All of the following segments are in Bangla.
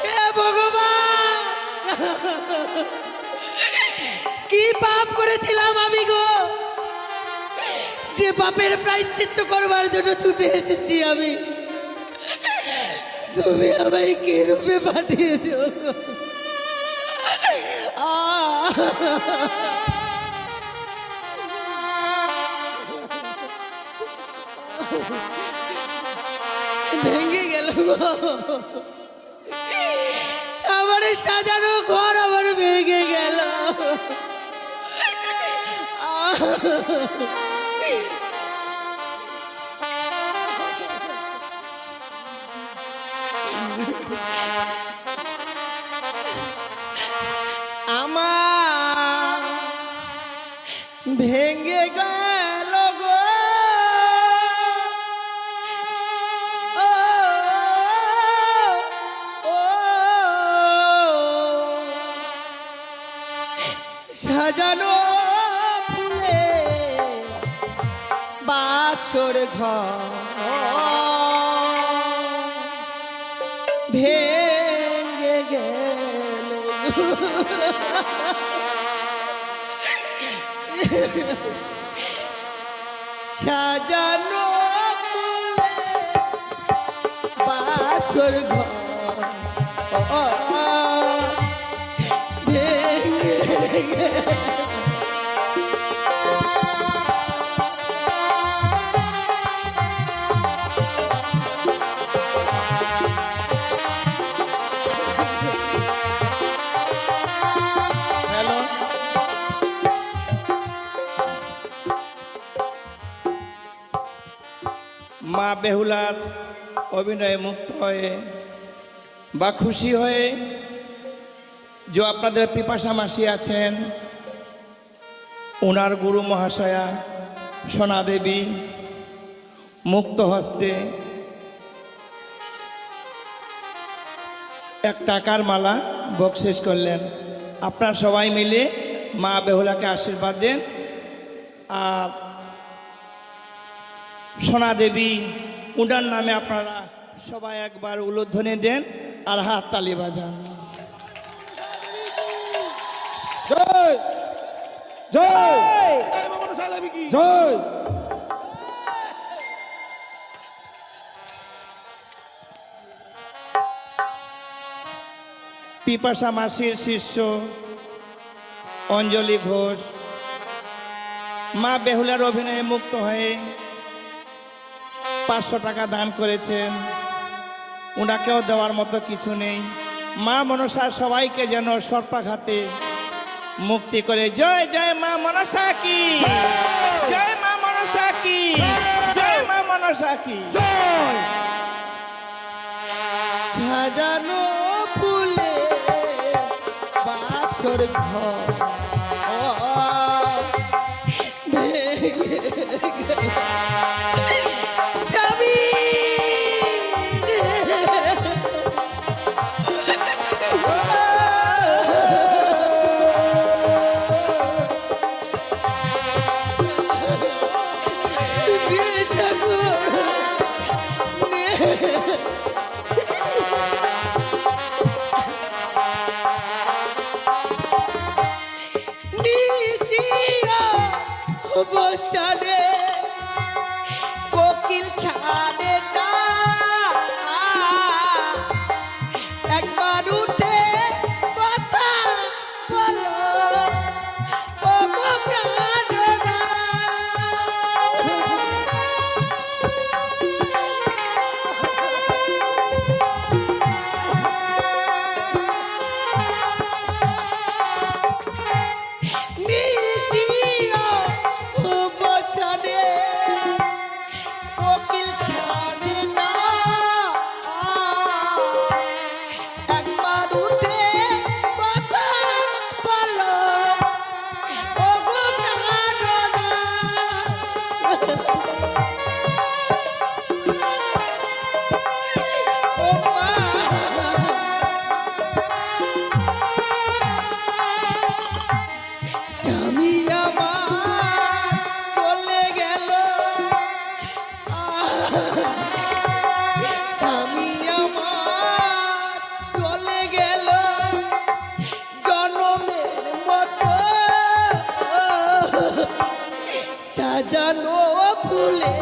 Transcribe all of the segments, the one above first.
হে ভগবান, কি পাপ করেছিলাম আমি গো, যে পাপের প্রায়শ্চিত্ত করবার জন্য ছুটে এসেছি আমি। তুমি আমায় কে রূপে পাঠিয়েছ? ভেঙে গেল গো, আমার সাজানো ঘর আমার ভেঙে গেল। আমার ভেঙে গেল গো, ও ও সাজানো ফুলে বাসর ঘর ভেঙে গেল। সাজানো ফুলে বাসর ঘর ভেঙে গেল। মা বেহুলার অভিনয়ে মুক্ত হয়ে বা খুশি হয়ে যে আপনাদের পিপাসা মাসি আছেন, ওনার গুরু মহাশয়া সোনা দেবী মুক্ত হস্তে এক টাকার মালা বকশিস করলেন। আপনারা সবাই মিলে মা বেহুলাকে আশীর্বাদ দেন আর সোনা দেবী উনার নামে আপনারা সবাই একবার উলুধ্বনি দেন আর হাত তালি বাজান। জয় জয় জয়। পিপাসা মাসির শিষ্য অঞ্জলি ঘোষ মা বেহুলার অভিনয়ে মুক্ত হয়ে 500 টাকা দান করেছেন। ওনাকেও দেওয়ার মতো কিছু নেই। মা মনসার সবাইকে যেন সর্পাঘাতে মুক্তি করে। জয় জয় মা মনসা কি, জয় মা মনসা কি, জয় মা মনসা কি জয়। সাজানো ফুলে বাসর ঘর ভেঙে গেল। স্বামী বসানে কোকিল ছাড়ে না, একবার উঠে কথা বলো ও গো প্রাণনা। বসানে কোকিল সাজানো ফুলে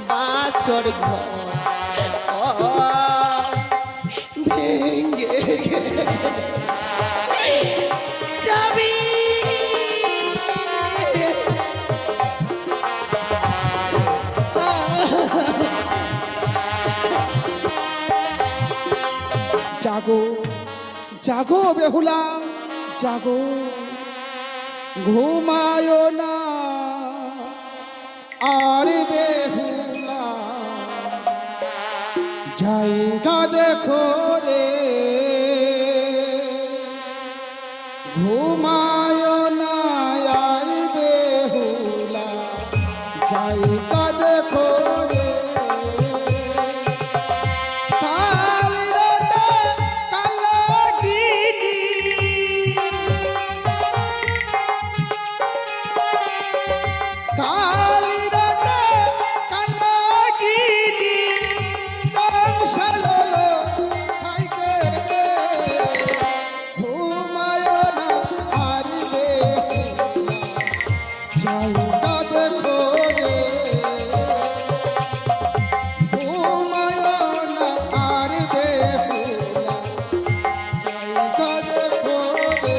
বাসর ঘর ভেঙ্গে সবই জাগো জাগো বেহুলা জাগো, ঘুমায় না আর বেহুলা, জায়গা দেখো রে, ঘুমায় না আর বেহুলা, জায়গা দেখো রে। কাল রাতে কালাগিনি, কাল রাতে কালাগিনি, কংসালো খাইতে রে, ঘুমায় না আর বেহুলা, জায়গা দেখো রে, ঘুমায় না আর বেহুলা, জায়গা দেখো রে।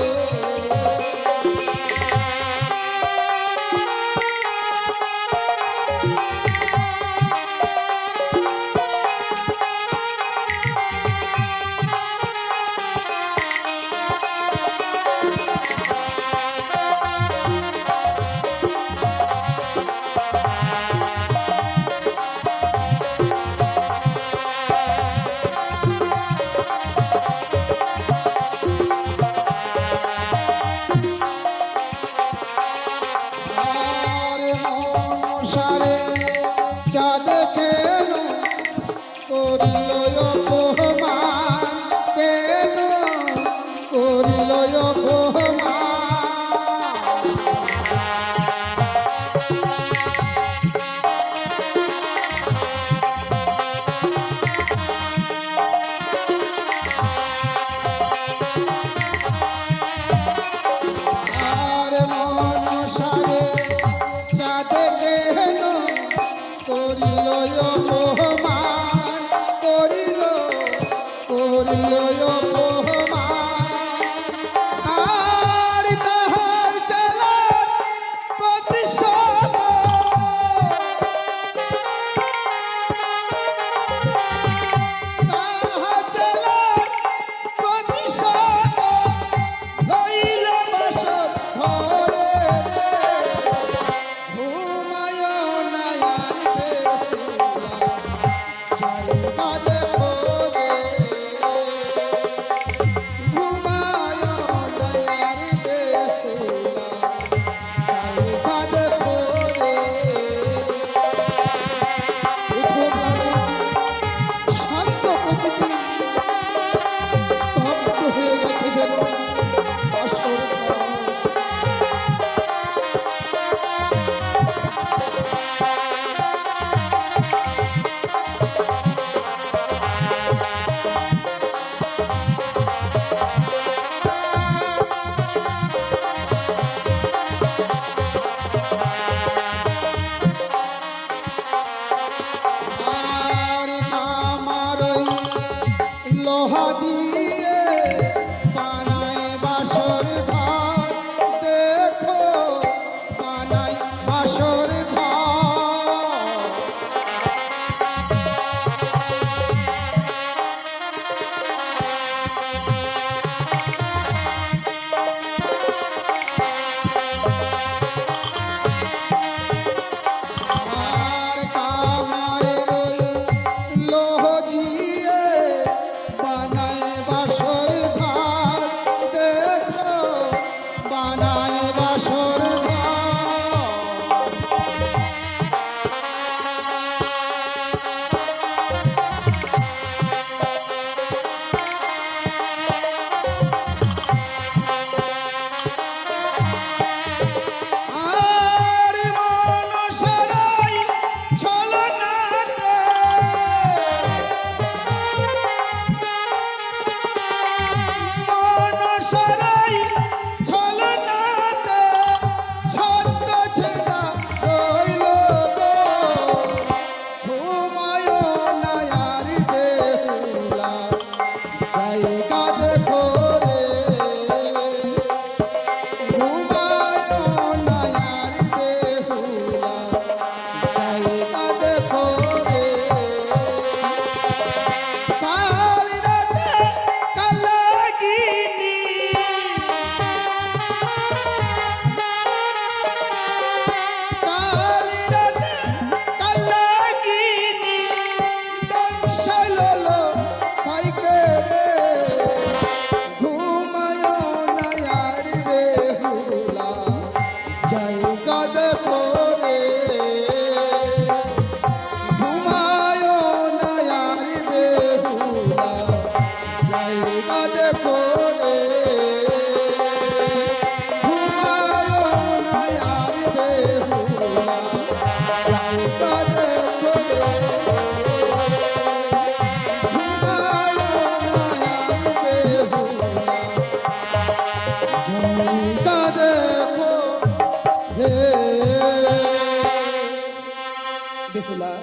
বেহুলা,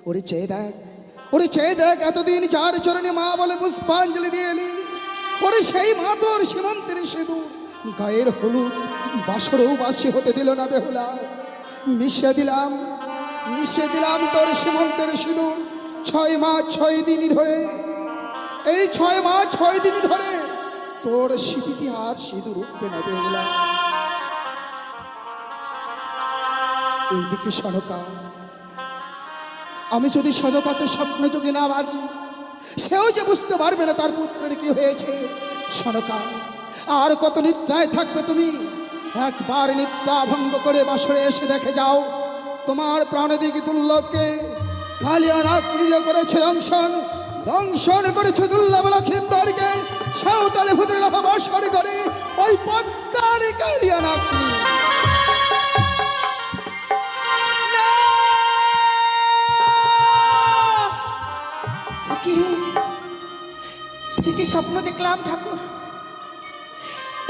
ওরে চেয়ে দেখ, ওরে চেয়ে দেখ, এতদিন যার চরণে মা বলে পুষ্পাঞ্জলি দিয়ে এলি, ওরে সেই মা তোর সীমন্তের সিঁদুর গায়ের হলুদ বাসরও বাসি হতে দিল না বেহুলা। মিশিয়ে দিলাম তোর সীমন্তের সিঁদুর 6 মাস 6 দিন ধরে। এই 6 মাস 6 দিন ধরে তোর স্মৃতিতে আর সিঁদুর উঠবে না বেহুলা। এইদিকে সনকা, আমি যদি সনকাকে স্বপ্ন যোগে না বাজি, সেও যে বুঝতে পারবে না তার পুত্রের কি হয়েছে। সনকা, আর কত নিদ্রায় থাকবে তুমি? একবার নিদ্রা ভঙ্গ করে বাসরে এসে দেখে যাও, তোমার প্রাণদিকে দুর্লভকে কালিয়ানাথ নিজে করেছে দংশন করেছে দুর্লভ লক্ষিন্দরকে সাঁওতালি ভূতের বাসর করে ওই পদ্মার কালিয়ানাথ। কি স্বপ্ন দেখলাম ঠাকুর?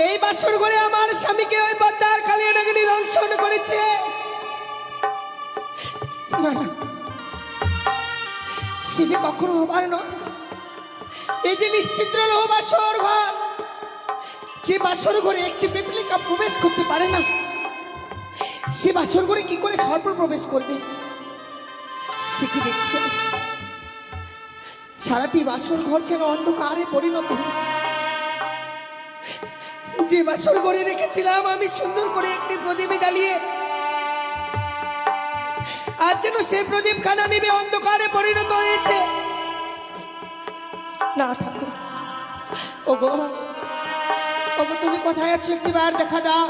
এই বাসর ঘরে আমার স্বামীকে ওই পদ্মার কালিয়ানাথ দংশন করেছে। না না, সে যে কখনো হবার নয়। এই যে নিশ্চিদ্র রহ বাসর ঘর, যে বাসর ঘরে একটি পিপলিকা প্রবেশ করতে পারে না, সে বাসর ঘরে কি করে সর্প প্রবেশ করবে? সে কি দেখছে? সারাটি বাসর ঘর যেন অন্ধকারে পরিণত হয়েছে। যে বাসর ঘরে রেখেছিলাম আমি সুন্দর করে একটি প্রদীপ জ্বালিয়ে, আজ যেন সেই প্রদীপ খানা নিবে অন্ধকারে পরিণত হয়েছে। না ঠাকুর, ওগো ওগো, তুমি কোথায় আছো? একটিবার দেখা দাও।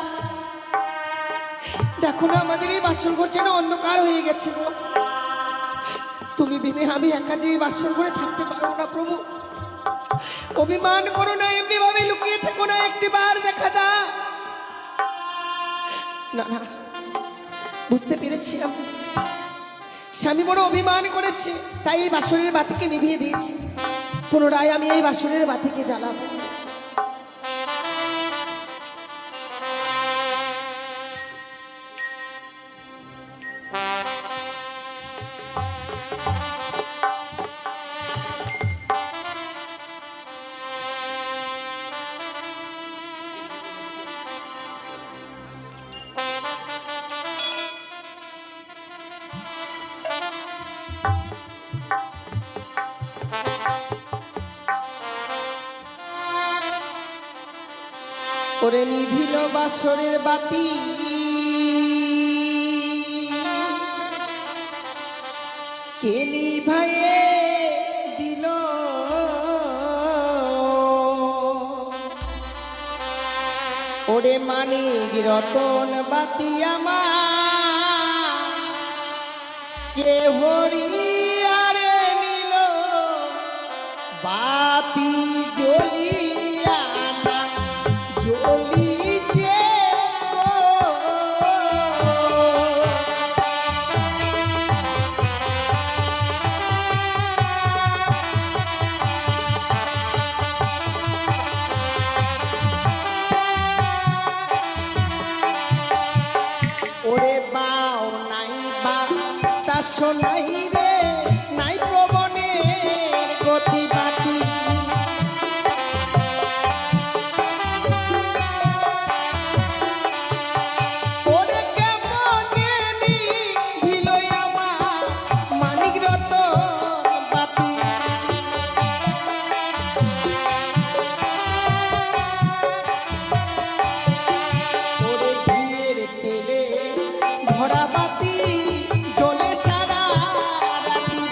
দেখো না, আমাদের এই বাসর ঘর যেন অন্ধকার হয়ে গেছে গো। তুমি বিনে আমি একা যে এই বাসর ঘরে থাকতে পারবো না প্রভু। অভিমান করো না, এমনি ভাবে লুকিয়ে থেকো না, একটিবার দেখা দাও। না না, বুঝতে পেরেছি আমি, স্বামী বড় অভিমান করেছে, তাই এই বাসরের বাতিকে নিভিয়ে দিয়েছি। পুনরায় আমি এই বাসরের বাতিকে জ্বালাবো। ওরে নিভিল বাসরের বাতি, কে নিভাইয়ে দিল? ওরে মানিক রতন বাতি আমার কে হরিয়ারে নিল? বাতি জ্বলিয়া জ্বলিছে ওরে বাও নাই বা তা শোনাই রে, নাই প্রবণের গতি বাতি। ওরে কেমনে নিভিল আমার মানিক রতন বাতি। ওরে ঘিয়ের তেলে ভরা বাতি জ্বলে সারা রাতি।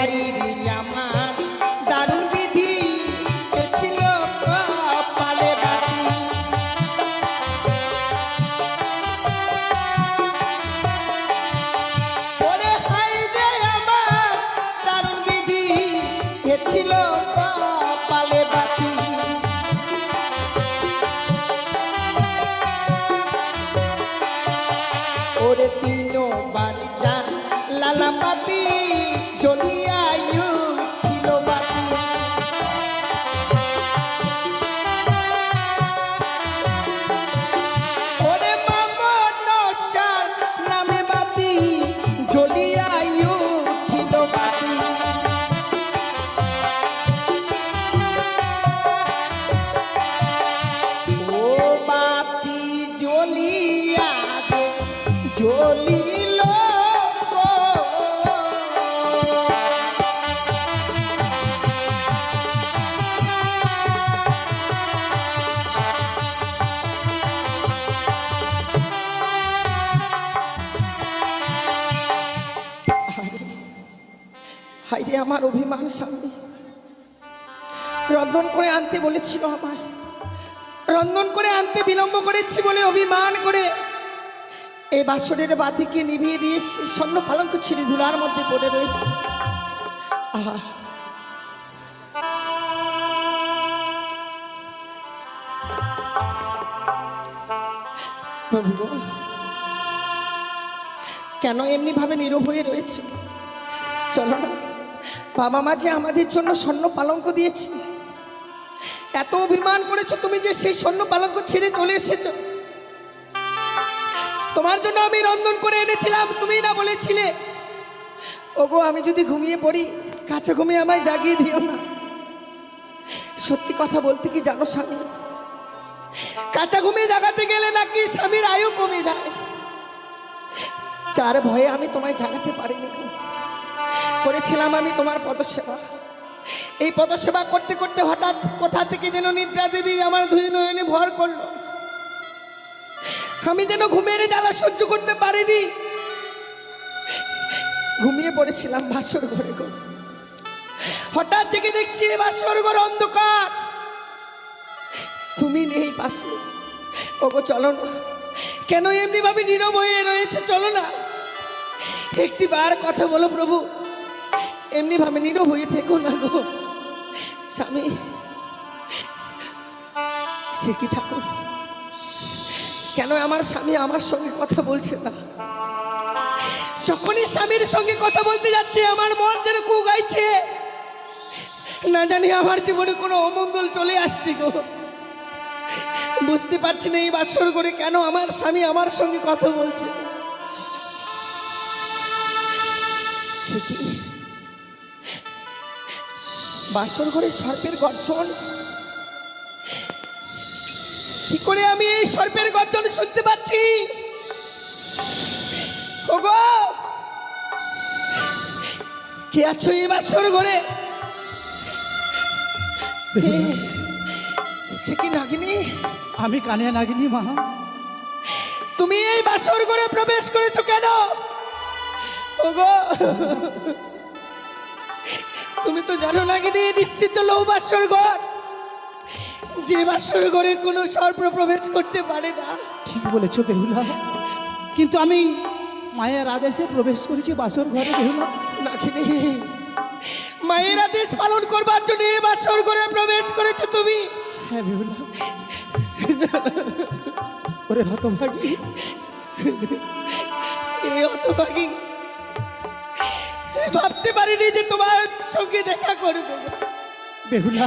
বাড়ির আমার দারুণ বিধি এ ছিল কপালে বাতি। ওরে হাই রে আমার দারুণ বিধি এ ছিল কপালে বাতি। ওরে তিনো বাড়ি যান লালা পাতি জ্বলিয়ায়ু ছিল বাতি। ওরে মামনসার নামে বাতি জ্বলিয়ায়ু ছিল বাতি। ও বাতি জ্বলিয়া গো জ্বলিল গো। হাইরে আমার অভিমান স্বামী, রন্ধন করে আনতে বলেছিল আমায়, রন্ধন করে আনতে বিলম্ব করেছি বলে অভিমান করে এই বাসরের বাতিকে নিভিয়ে দিয়ে স্বর্ণ পালঙ্ক ছিঁড়ে ধুলার মধ্যে পড়ে রয়েছে। আহা, প্রভু গো, কেন এমনি ভাবে নীরব হয়ে রয়েছে? চলো না, বাবা মা যে আমাদের জন্য স্বর্ণ পালঙ্ক দিয়েছে, এত অভিমান করেছো তুমি যে সেই স্বর্ণ পালঙ্ক ছেড়ে চলে এসেছো। তোমার জন্য আমি রন্ধন করে এনেছিলাম, তুমি না বলেছিলে ওগো আমি যদি ঘুমিয়ে পড়ি কাছে ঘুমিয়ে আমায় জাগিয়ে দিও না। সত্যি কথা বলতে কি জানো স্বামী, কাঁচা ঘুমিয়ে জাগাতে গেলে নাকি স্বামীর আয়ু কমে যায়। যার ভয়ে আমি তোমায় জাগাতে পারিনি। করেছিলাম আমি তোমার পদসেবা, এই পদসেবা করতে করতে হঠাৎ কোথা থেকে যেন নিদ্রা দেবী আমার দুই নয়নে ভর করলো। আমি যেন ঘুমের জ্বালা সহ্য করতে পারিনি, ঘুমিয়ে পড়েছিলাম বাসর ঘরে গো। হঠাৎ থেকে দেখছি বাসর ঘর অন্ধকার, তুমি নেই পাশে। ওগো চলো না, কেন এমনি ভাবে নীরব হয়ে রয়েছে? চলো না, একটি বার কথা বলো প্রভু, এমনি ভাবে নীরব হয়ে থেকো না গো। স্বামী, সে কি ঠাকুর, কেন আমার স্বামী আমার সঙ্গে কথা বলছে না? যখনই স্বামীর সঙ্গে কথা বলতে যাচ্ছে আমার মন যেন কু গাইছে, না জানি আমার জীবনে কোনো অমঙ্গল চলে আসছে গো। বুঝতে পারছি না এই বাসর করে কেন আমার স্বামী আমার সঙ্গে কথা বলছে। সে কি বাসর ঘরে সর্পের গর্জন? কি করে আমি এই সর্পের গর্জন শুনতে পাচ্ছি? ওগো, কে আছো এই বাসর ঘরে? সে কি নাগিনী? আমি কানিয়া নাগিনী মা। তুমি এই বাসর ঘরে প্রবেশ করেছো কেন? ওগো, তুমি তো জানো নাগিনী নিশ্চিত লৌ বাসর ঘর, যে বাসর ঘরে কোনো সর্প প্রবেশ করতে পারে না। ঠিক বলেছো বেহুলা, কিন্তু আমি মায়ের আদেশে প্রবেশ করেছি বাসর ঘরে বেহুলা। নাগিনী, মায়ের আদেশ পালন করবার জন্য এই বাসর ঘরে প্রবেশ করেছো তুমি? হ্যাঁ বেহুলা। ওরে হতভাগী, এই হতভাগী, ভাবতে পারিনি যে তোমার সঙ্গে দেখা করবো। বেহুলা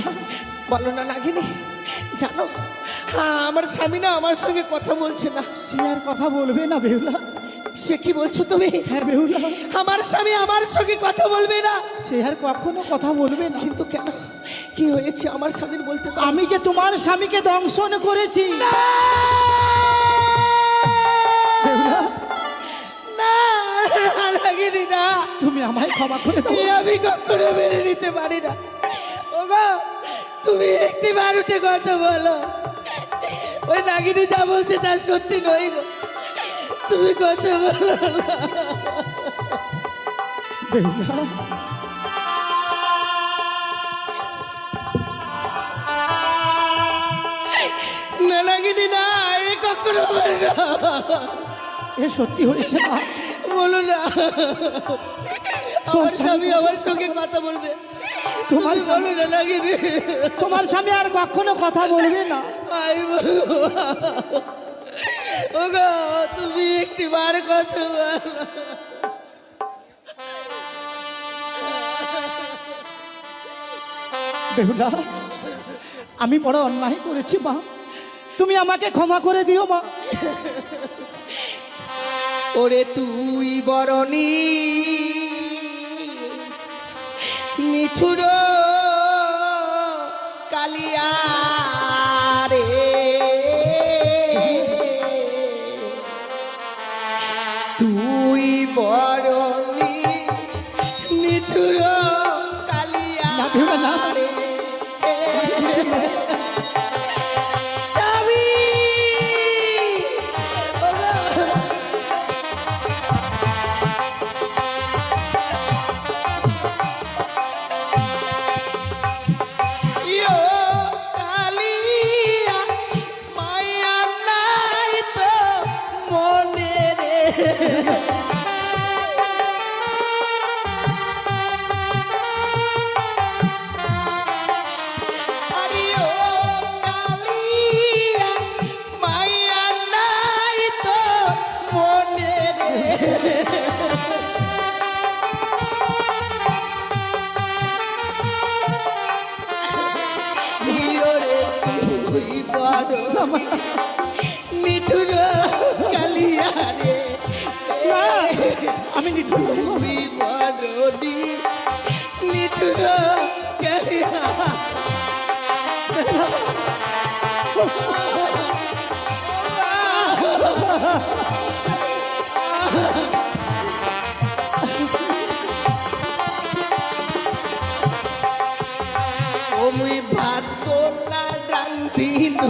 বলো না নাগিনী, জানো হ্যাঁ আমার স্বামী না আমার সঙ্গে কথা বলছে না। সে আর কথা বলবে না বেহুলা। সে কি বলছো তুমি? হ্যাঁ বেহুলা, আমার স্বামী আমার সঙ্গে কথা বলবে না? সে আর কখনো কথা বলবে না। কিন্তু কেন, কি হয়েছে আমার স্বামীর বলতে পারো? আমি যে তোমার স্বামীকে দংশন করেছি। বেহুলা, না নাগিনী না, তুমি আমায় ক্ষমা করে দাও। এই আমি কখনো মেনে নিতে পারি না। ওগো, তুমি একটি বার উঠে কথা বলো। ওই নাগিনী যা বলছে তা সত্যি নয় গো, তুমি কথা বলো না। বেহুলা, নাগিনি না, এ কখনো হবে না। এ সত্যি হয়েছে মা। বলো না, তোর আমার স্বামী আমার সঙ্গে কথা বলবে। তোমার তুমি বলো না নাগিনি। তোমার স্বামী আর কখনো কথা বলবে না। আই বলো, ওগো তুমি একটি বার কথা বলো। বেহুলা, আমি বড় অন্যায় করেছি মা, তুমি আমাকে ক্ষমা করে দিও মা। ওরে তুই বরণী নিঠুর কালিয়া রে, তুই বরণী নিঠুর কালিয়া না, বেহুলা, না। রে। স্বামী, ইয়ো কালিয়া মায়া নাই তো মনে রে। আরে ও কালিয়া মায়া নাই তো মনে রে। ইয়োরে তুই বড় নিঠুর কালিয়া রে, আমি নিঠুর নই মা। তুই বড় নিঠুর কালিয়া। মুই ভাত না রান্ধিনু,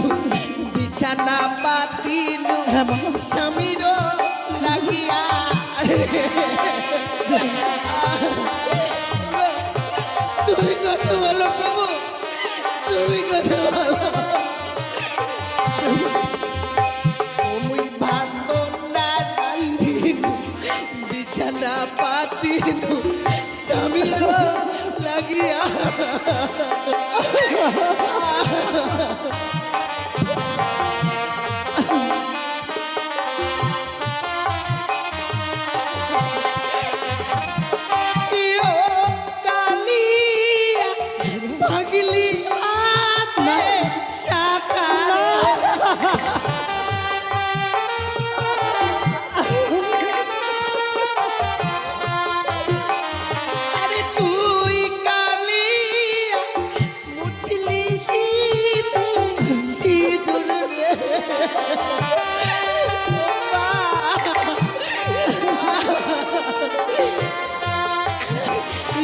বিছানা পাতিনু, হ্যাঁ মা। স্বামীর লাগিয়া। তুমি কথা বলো প্রভু, তুমি কথা বলো। মুই ভাত না রান্ধিনু, বিছানা পাতিনু, স্বামীর লাগিয়া। ইয়ো কালিয়া ভাগিলি হাতে সাকার। আরে তুই কালিয়া মুছলি সিঁদুর রে।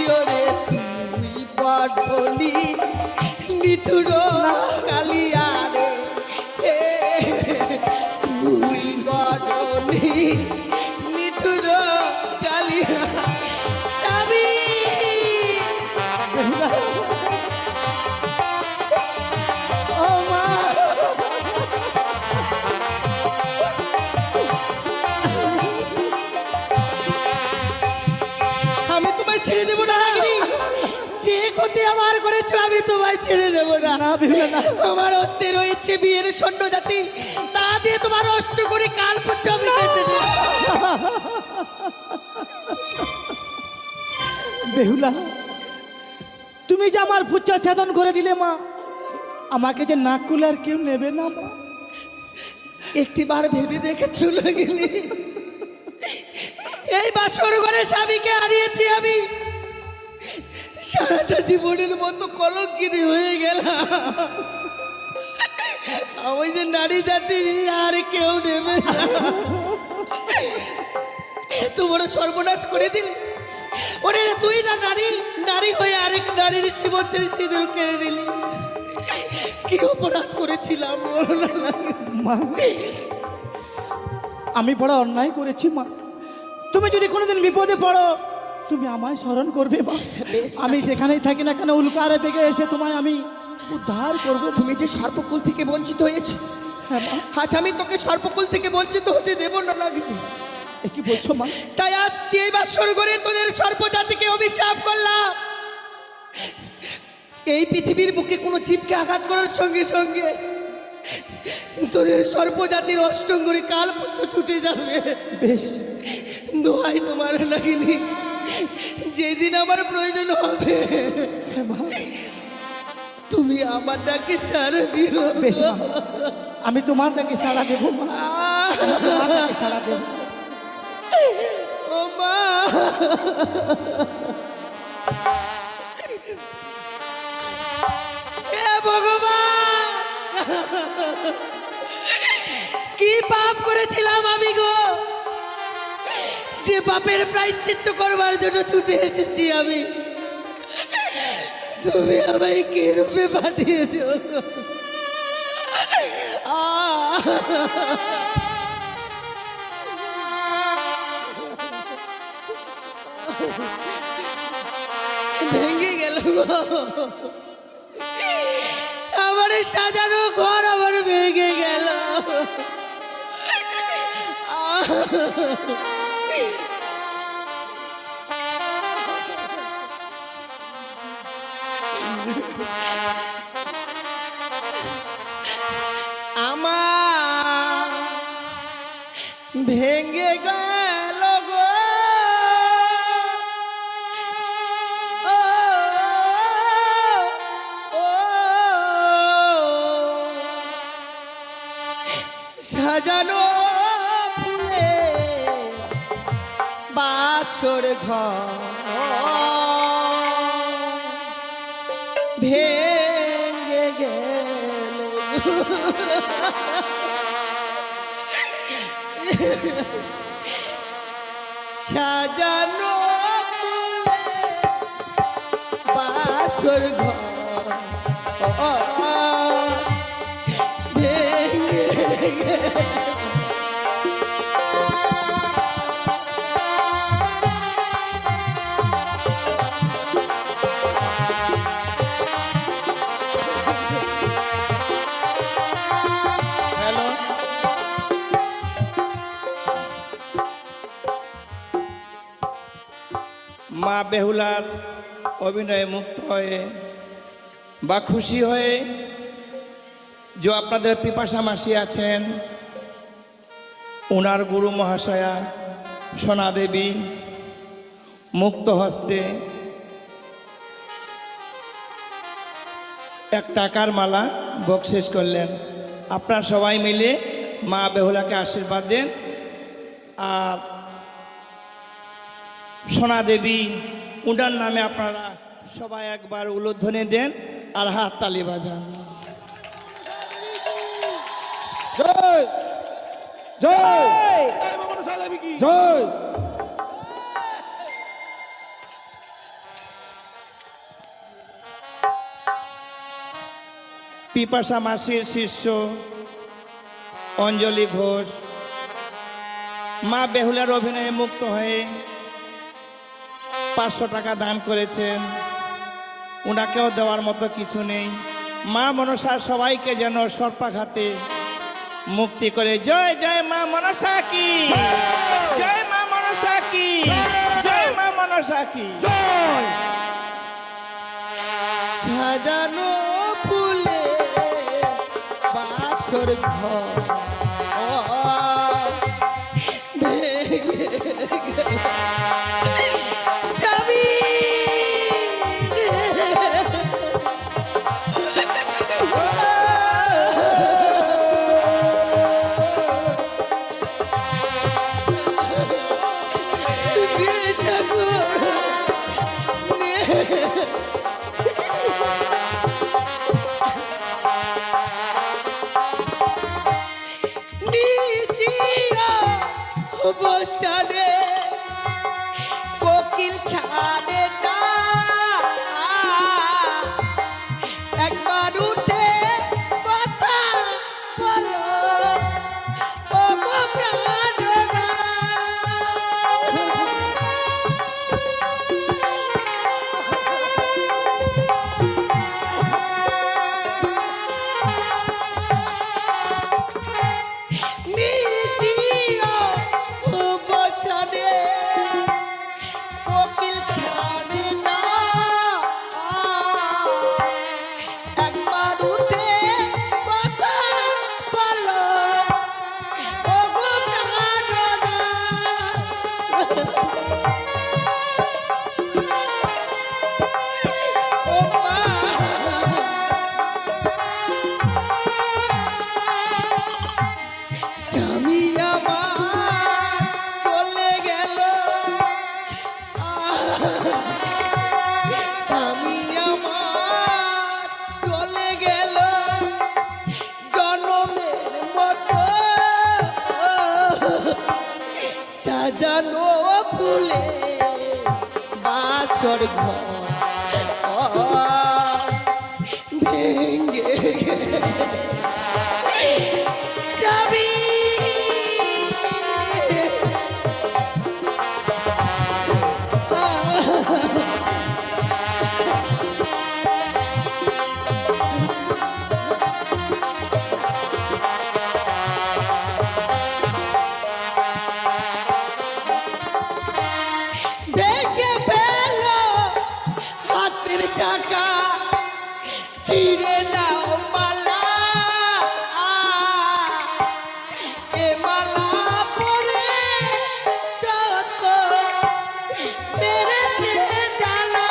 ইয়োরে তুই বড়নি নিঠুর কালিয়া রে, তুই বড়নি নিঠুর কালিয়া। স্বামী, ও মা, আমি তোমায় ছেড়ে দেবো না নাগিনী। যে ক্ষতি আমার করেছো আমি তোমায় ছেড়ে দেবো না। না বেহুলা, না। আমার অস্তে রয়েছে বিয়ের সৈন্য জাতি, তা দিয়ে তোমার অষ্ট করে কাল পুচ্ছ আমি কেটে দেবো। বেহুলা, তুমি যে আমার পুচ্ছা ছেদন করে দিলে মা, আমাকে যে নাক কুলে আর কেউ নেবে না মা। একটি বার ভেবে দেখেছো নাগিনী, এই বাসর ঘরে স্বামীকে হারিয়েছি আমি, সারাটা জীবনের মতো কলঙ্কিনী হয়ে গেলাম। আমি যে নারী জাতি আর কেউ নেবে না। এত বড় সর্বনাশ করে দিলি। ওরে তুই না নারী, নারী হয়ে আরেক নারীর সীমন্তের সিঁদুর কেড়ে নিলি। কি অপরাধ করেছিলাম বলো না। মা, আমি বড় অন্যায় করেছি মা। তুমি যদি কোনোদিন বিপদে পড়ো, তুমি আমায় স্মরণ করবে মা। বেশ। আমি যেখানেই থাকি না কেন, উল্কারে বেগে এসে তোমায় আমি উদ্ধার করব। তুমি যে সর্বকুল থেকে বঞ্চিত হয়েছে আজ আমি তোকে সর্বকুল থেকে বঞ্চিত হতে দেব না নাগিনী। এ কি বলছো মা? তাই আজ এই বাসর করে তোদের সর্বজাতিকে অভিশাপ করলাম। এই পৃথিবীর বুকে কোনো জীবকে আঘাত করার সঙ্গে সঙ্গে তোদের সর্বজাতির অষ্টঙ্গরি কাল পুচ্ছ ছুটে যাবে। বেশ, দোহাই তোমার নাগিনী, যেদিন আমার প্রয়োজন হবে হ্যাঁ মা। তুমি আমার ডাকে সাড়া দিও। বেশ মা, আমি তোমার ডাকে সাড়া দেবো মা, আমি তোমার ডাকে সাড়া দেবো। ও মা, হে ভগবান, কি পাপ করেছিলাম আমি গো, যে পাপের প্রায়শ্চিত্ত করবার জন্য ছুটে এসেছি আমি। তুমি আমায় কে রূপে পাঠিয়েছ গো? ভেঙে গেল গো, আমার সাজানো ঘর আমার ভেঙে গেল। আমার ভেঙে গেল গো, ও, ও, সাজানো ফুলে বাসর ঘর ভেঙে গেল গো। সাজানো ফুলে বাসর ঘর ভেঙে গেল। হ্যালো, মা বেহুলার অভিনয়ে মুক্ত হয়ে বা খুশি হয়ে যে আপনাদের পিপাসা মাসি আছেন, ওনার গুরু মহাশয়া সোনা দেবী মুক্ত হস্তে এক টাকার মালা বকশিস করলেন। আপনারা সবাই মিলে মা বেহুলাকে আশীর্বাদ দেন আর সোনা দেবী উনার নামে আপনারা সবাই একবার উলুধ্বনি দেন আর হাত তালি বাজান। জয় জয় জয়। পিপাসা মাসির শিষ্য অঞ্জলি ঘোষ মা বেহুলার অভিনয়ে মুক্ত হয়ে 500 টাকা দান করেছেন। ওনাকেও দেওয়ার মতো কিছু নেই। মা মনসার সবাইকে যেন সর্পাঘাতে মুক্তি করে। জয় জয় মা মনসা কি, জয় মা মনসা কি, জয় মা মনসা কি জয়। সাজানো ফুলে বাসর ঘর ভেঙে গেল। স্বামী বসানে কোকিল ছাড়ে না, একবার উঠে কথা বলো ও গো প্রাণনা। ও মা, স্বামী আমার চলে গেল, স্বামী আমার চলে গেল, জনমের মতো সাজানো ফুলে বাসর ঘর ভেঙ্গে স্বামী ভেঙে ফেল হাতের শাখা, ছিঁড়ে দাও মালা, এ মালা পরে যত মেরেছে জ্বালা।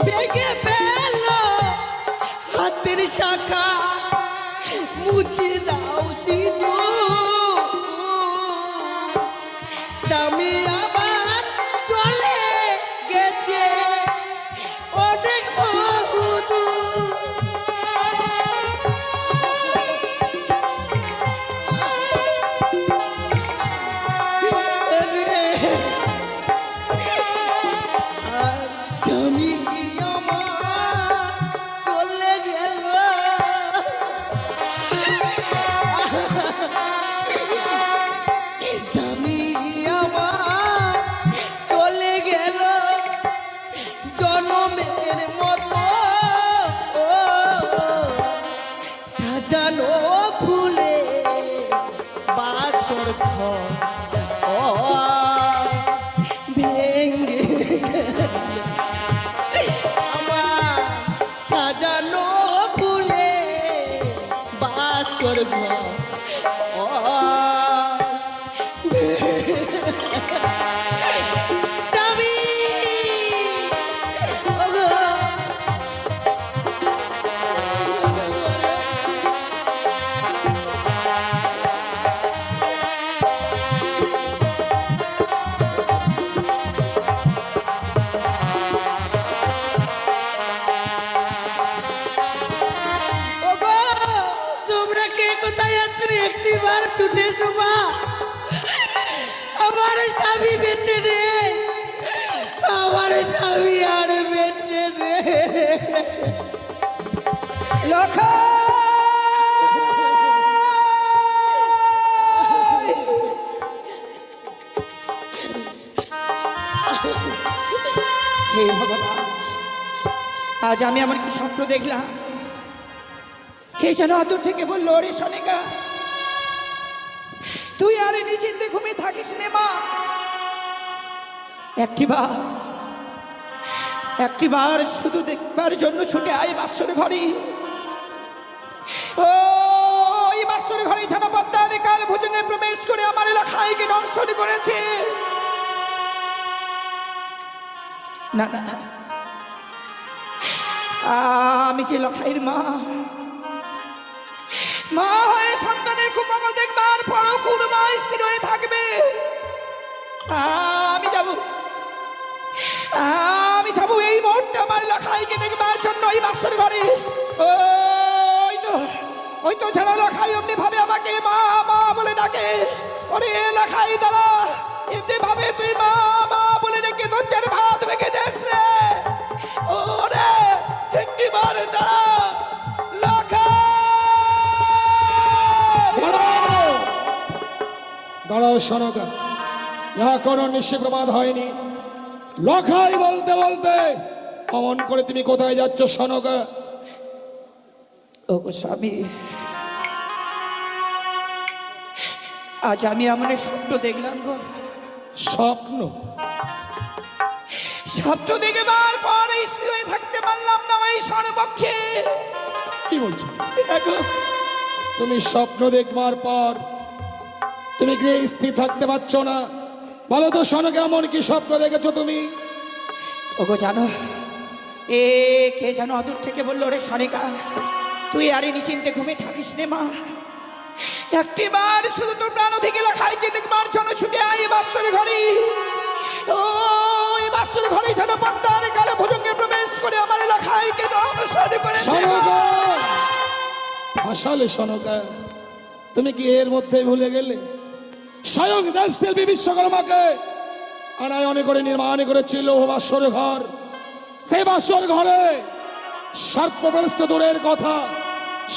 ভেঙে ফেল হাতের শাখা, মুছে দাও সিঁদুর, স্বামী আমার চলে গেছে অনেক বহুদূর। আর স্বামী আমার চলে গেল, স্বামী আমার চলে গেল, জনমের মতো সাজানো ফুলে বাসর ঘর ভেঙ্গে আমার সাজানো ফুলে বাসর ঘর স্বামী ওগো, ওগো, তোমরা কে কোথায় আছো? একটিবার ছুটে শোভা, আমার স্বামী বেঁচে নেই, আমার স্বামী আর বেঁচে নেই। হে ভগবান, আজ আমি আমার কি স্বপ্ন দেখলাম? কে যেন আদর থেকে বললো, রে সনিকা, তুই আর নিচিন্তে ঘুমিয়ে থাকিস নে মা, একটিবার শুধু দেখবার জন্য ছুটে আয় বাসর ঘরে। ওই বাসর ঘরে যেন পদ্মার কাল ভুজঙ্গে প্রবেশ করে আমার এলাকাকে দর্শন করেছে। না না, আমি যে লখাইয়ের মা, মা হয়ে সন্তানের কুমঙ্গল দেখবার পরও কোন মা স্থির হয়ে থাকবে? আমি যাব এই মুহূর্তে আমার লখাইকে দেখবার জন্য এই বাসর ঘরে। ওই তো ছেলে লখাই এমনি ভাবে আমাকে মা মা বলে ডাকে। ওরে লখাই দাঁড়া, এমনি ভাবে তুই মা মা বলে ডেকে দরজার ভাত ভেঙে দেস রে। ওরে একটিবার দাঁড়া দাঁড়াও সনকা, এখনো নিশ্চয় প্রমাদ হয়নি। লখাই বলতে বলতে অমন করে তুমি কোথায় যাচ্ছ সনকা? ও গো স্বামী, আজ আমি এমন স্বপ্ন দেখলাম গো। স্বপ্ন? স্বপ্ন দেখবার পর স্থির হয়ে থাকতে পারলাম না ওই স্বর্ণপক্ষে। কি বলছো? দেখো, তুমি স্বপ্ন দেখবার পর তুমি গৃহে স্থির থাকতে পারছো না? বলো তো শোনো, কেমন কি স্বপ্ন দেখেছো তুমি? ওগো জানো, এ কে যেন অদূর থেকে বললো, রে সনিকা তুই আরে নিচিন্তে ঘুমিয়ে থাকিস নে মা, একটিবার শুধু তোর প্রাণ থেকে লেখাইকে দেখবার জন্য ছুটে আয় বাসর ঘরে। ওই বাসর ঘরে যেন পর্দার কালে ভুজঙ্গে প্রবেশ করে আমার লেখাইকে ধ্বংস করে। শোনকা, আসলে শোনকা, তুমি কি এর মধ্যে ভুলে গেলে স্বয়ং দেবশিল্পী বিশ্বকর্মাকে আনায়নে করে নির্মাণ করেছিল বাসর ঘর? সেই বাসর ঘরে সর্প প্রবেশ তো দূরের কথা,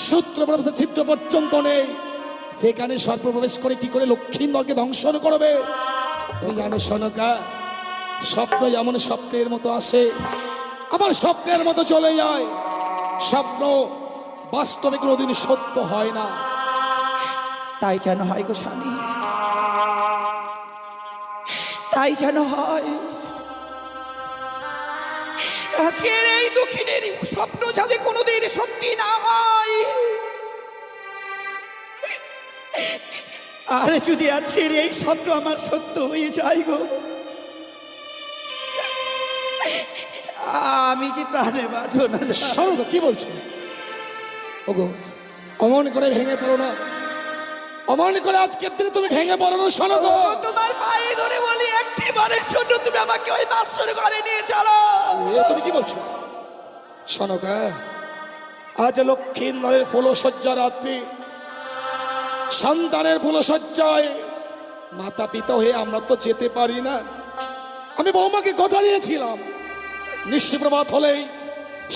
সূত্র প্রবেশের ছিদ্র পর্যন্ত নেই। সেখানে সর্প প্রবেশ করে কি করে লক্ষ্মীন্দরকে ধ্বংসন করবে? তুমি জানো শোনকা, স্বপ্ন যেমন স্বপ্নের মতো আসে, আবার স্বপ্নের মতো চলে যায়। স্বপ্ন বাস্তবে কোনোদিন সত্য হয় না। তাই যেন হয় গো স্বামী, তাই যেন হয়। আজকের এই দুঃখিনের স্বপ্ন যাতে কোনোদিন সত্যি না হয়। আর যদি আজকের এই স্বপ্ন আমার সত্য হয়ে যায় গো, আমি যে প্রাণে বাঁচব না। শোনো তো, কি বলছো? ওগো, অমন করে ভেঙে পড়ো না, অমন করে আজকের দিনে তুমি ভেঙে পড়ো না। শোনো গো, ও, তোমার পায়ে ধরে বলি, একটিবারের জন্য তুমি আমাকে ওই বাসর ঘরে নিয়ে চলো। এ তুমি কি বলছো? শোনো গা, আজ লক্ষ্মীন্দরের ফুলশয্যা রাত্রি, সন্তানের ফুলশয্যায় মাতা পিতা হয়ে আমরা তো যেতে পারি না। আমি বৌমাকে কথা দিয়েছিলাম, নিশিপ্রভাত হলেই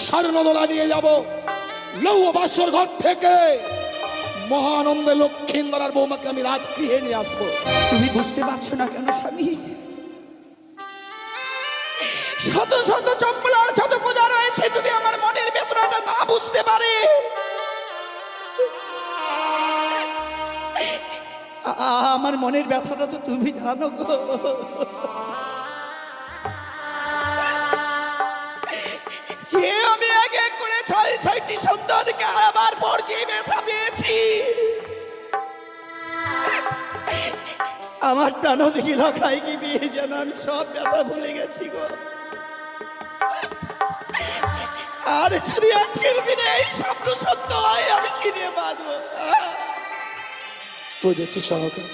স্বর্ণদোলা নিয়ে যাব লৌহ বাসর ঘর থেকে। মহানন্দে লক্ষ্মীন্দর আর বৌমাকে আমি রাজগৃহে নিয়ে আসবো। তুমি বুঝতে পারছো না কেন স্বামী? শত শত চম্পলার শত পূজা রয়েছে, যদি আমার মনের বেদনাটা না বুঝতে পারে, আমার মনের ব্যথাটা তো তুমি জানো গো। যে আমি এক এক করে ছয়টি সন্তানকে হারাবার পর যে ব্যথা পেয়েছি, আমার প্রাণ দেখি লখাই কি বিয়ে যেন আমি সব ব্যথা ভুলে গেছি গো। আর যদি আজকের দিনে এই স্বপ্ন সত্য হয়, আমি কি নিয়ে বাঁচবো? বুঝেছি সহকার,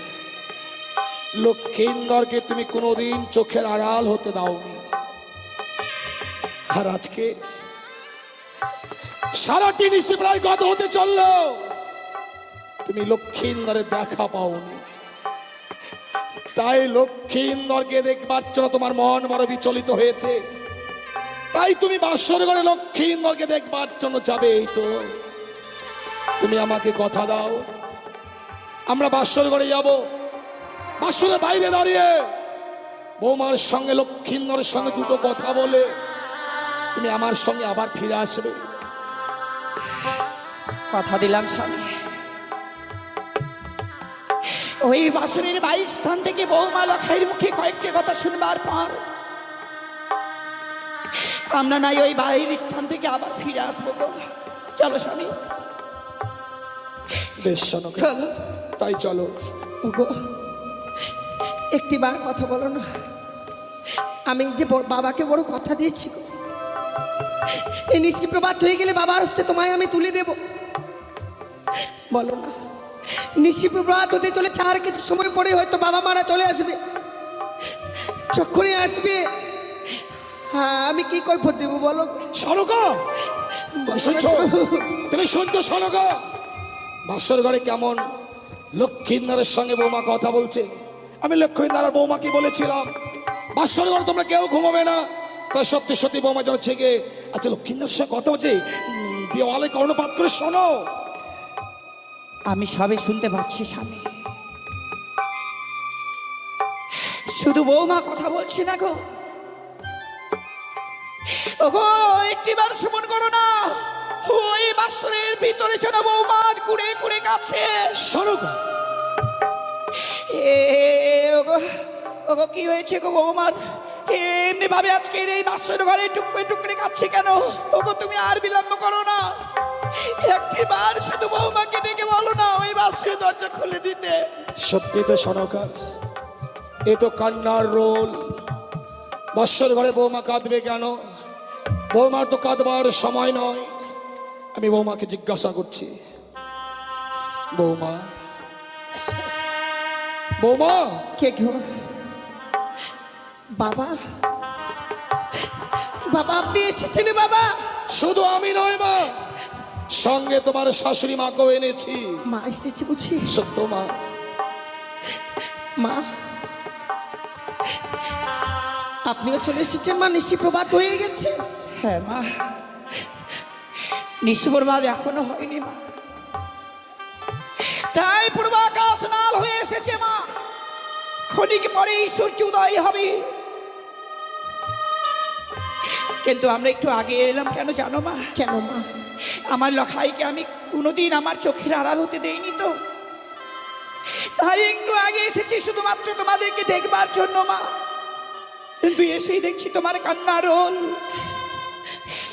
লক্ষ্মীন্দরকে তুমি কোনোদিন চোখের আড়াল হতে দাওনি, আর আজকে সারাটি নিশি প্রায় গত হতে চললো, তুমি লক্ষ্মীন্দরের দেখা পাওনি। তাই লক্ষ্মীন্দরকে দেখবার জন্য তোমার মন বড় বিচলিত হয়েছে। তাই তুমি বাসর ঘরে লক্ষ্মীন্দরকে দেখবার জন্য যাবে। এই তো তুমি আমাকে কথা দাও, আমরা বাসর ঘরে যাব, বাসরের বাইরে দাঁড়িয়ে বৌমার সঙ্গে লক্ষ্মীন্দরের সঙ্গে দুটো কথা বলে তুমি আমার সঙ্গে আবার ফিরে আসবে। কথা দিলাম স্বামী, ওই বাসনের 22 স্থান থেকে বৌমা লখাইয়ের মুখে কয়েকটি কথা শুনবার পর আমরা নাই ওই বাইরের স্থান থেকে আবার ফিরে আসবো গো। চলো স্বামী, বেশ শোনো, চলো। তাই চলো। ওগো, একটিবার কথা বলো না। আমি যে বাবাকে বড় কথা দিয়েছি গো, এই নিশ্চিত প্রভাত হয়ে গেলে বাবার হস্তে তোমায় আমি তুলে দেব। বলো না, নিশ্চিত প্রভাত হতে চলে, আর কিছু সময় পরে হয়তো বাবা মারা চলে আসবে। যখনই আসবে, হ্যাঁ, আমি কি কৈফত দেব বলো? শোনকা, তুমি শুনছো? তুমি শুনছো শোনকা? বাসর ঘরে কেমন লক্ষ্মীন্দরের সঙ্গে বৌমা কথা বলছে। আমি লক্ষ্মীন্দর আর বৌমাকে বলেছিলাম বাসর ঘরে তোমরা কেউ ঘুমাবে না। তাই সত্যি সত্যি বৌমা যেন ছেগে আচ্ছা লক্ষ্মীন্দরের সঙ্গে কথা বলছে, দেওয়ালে কর্ণপাত করে শোনো। আমি সবে শুনতে পাচ্ছি স্বামী, শুধু বৌমা কথা বলছি না গো। ওগো, একটিবার সুমন করো না, ওই বাসরের ভিতরে যেন বৌমার কুড়ে কুড়ে কাছে। শোনকা, ওগো ওগো, কি হয়েছে গো বৌমার? এমনি ভাবে আজকে এই বাসর ঘরে টুকরে টুকরে কাঁদছি কেন? ওগো তুমি আর বিলম্ব করো না, একটি বার শুধু বৌমাকে ডেকে বলো না ওই বাসের দরজা খুলে দিতে। সত্যি তো সনকা, এ তো কান্নার রোল। বাসর ঘরে বৌমা কাঁদবে কেন? বৌমার তো কাঁদবার সময় নয়। আমি বৌমাকে জিজ্ঞাসা করছি, বৌমা বৌমা কে গো? বাবা, বাবা আপনি এসেছেন বাবা? শুধু আমি নয় মা, সঙ্গে তোমার শাশুড়ি মাকেও এনেছি। মা এসেছে বুঝি? সত্য মা। মা আপনিও চলে এসেছেন মা? নিশি প্রভাত হয়ে গেছে। হ্যাঁ মা, নিশিপ্রভাত এখনো হয়নি মা, তাই পূর্বাকাশ লাল হয়ে এসেছে মা। ক্ষণিক পরেই সূর্য উদয় হবে। কিন্তু আমরা একটু আগে এলাম কেন জানো মা? কেন মা? আমার লখাইকে আমি কোনোদিন আমার চোখের আড়াল হতে দেইনি তো, তাই একটু আগে এসেছি শুধুমাত্র তোমাদেরকে দেখবার জন্য মা। কিন্তু এসেই দেখছি তোমার কান্নার রোল।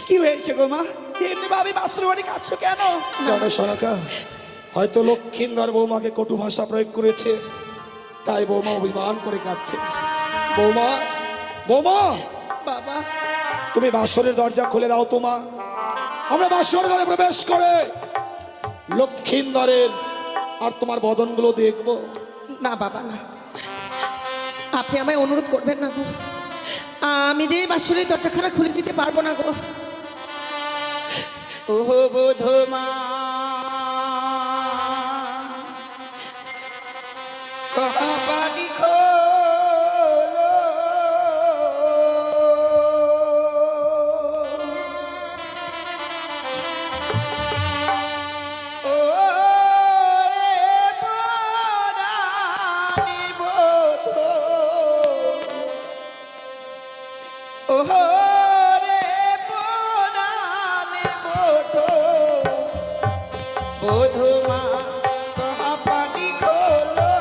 কি হয়েছে গো মা? এমনি ভাবে বাসর বাড়ি কাঁদছো কেন? জানো সনকা, হয়তো লক্ষ্মীন্দর বৌমাকে কটু ভাষা প্রয়োগ করেছে, তাই বৌমা অভিমান করে কাঁদছে। বৌমা বৌমা বাবা তুমি বাসরের দরজা খুলে দাও তো মা। আমরা বাসর ঘরে প্রবেশ করে লক্ষ্মীন্দরের আর তোমার বদনগুলো দেখবো। না বাবা না, আপনি আমায় অনুরোধ করবেন না গো। আমি যে বাসরের দরজাখানা খুলে দিতে পারবো না গো। ও বোধমা কহাবাড়ি খোলো, ও রে পরাণী বোধ, ও রে পরাণী বোধ, বোধমা কহাবাড়ি খোলো।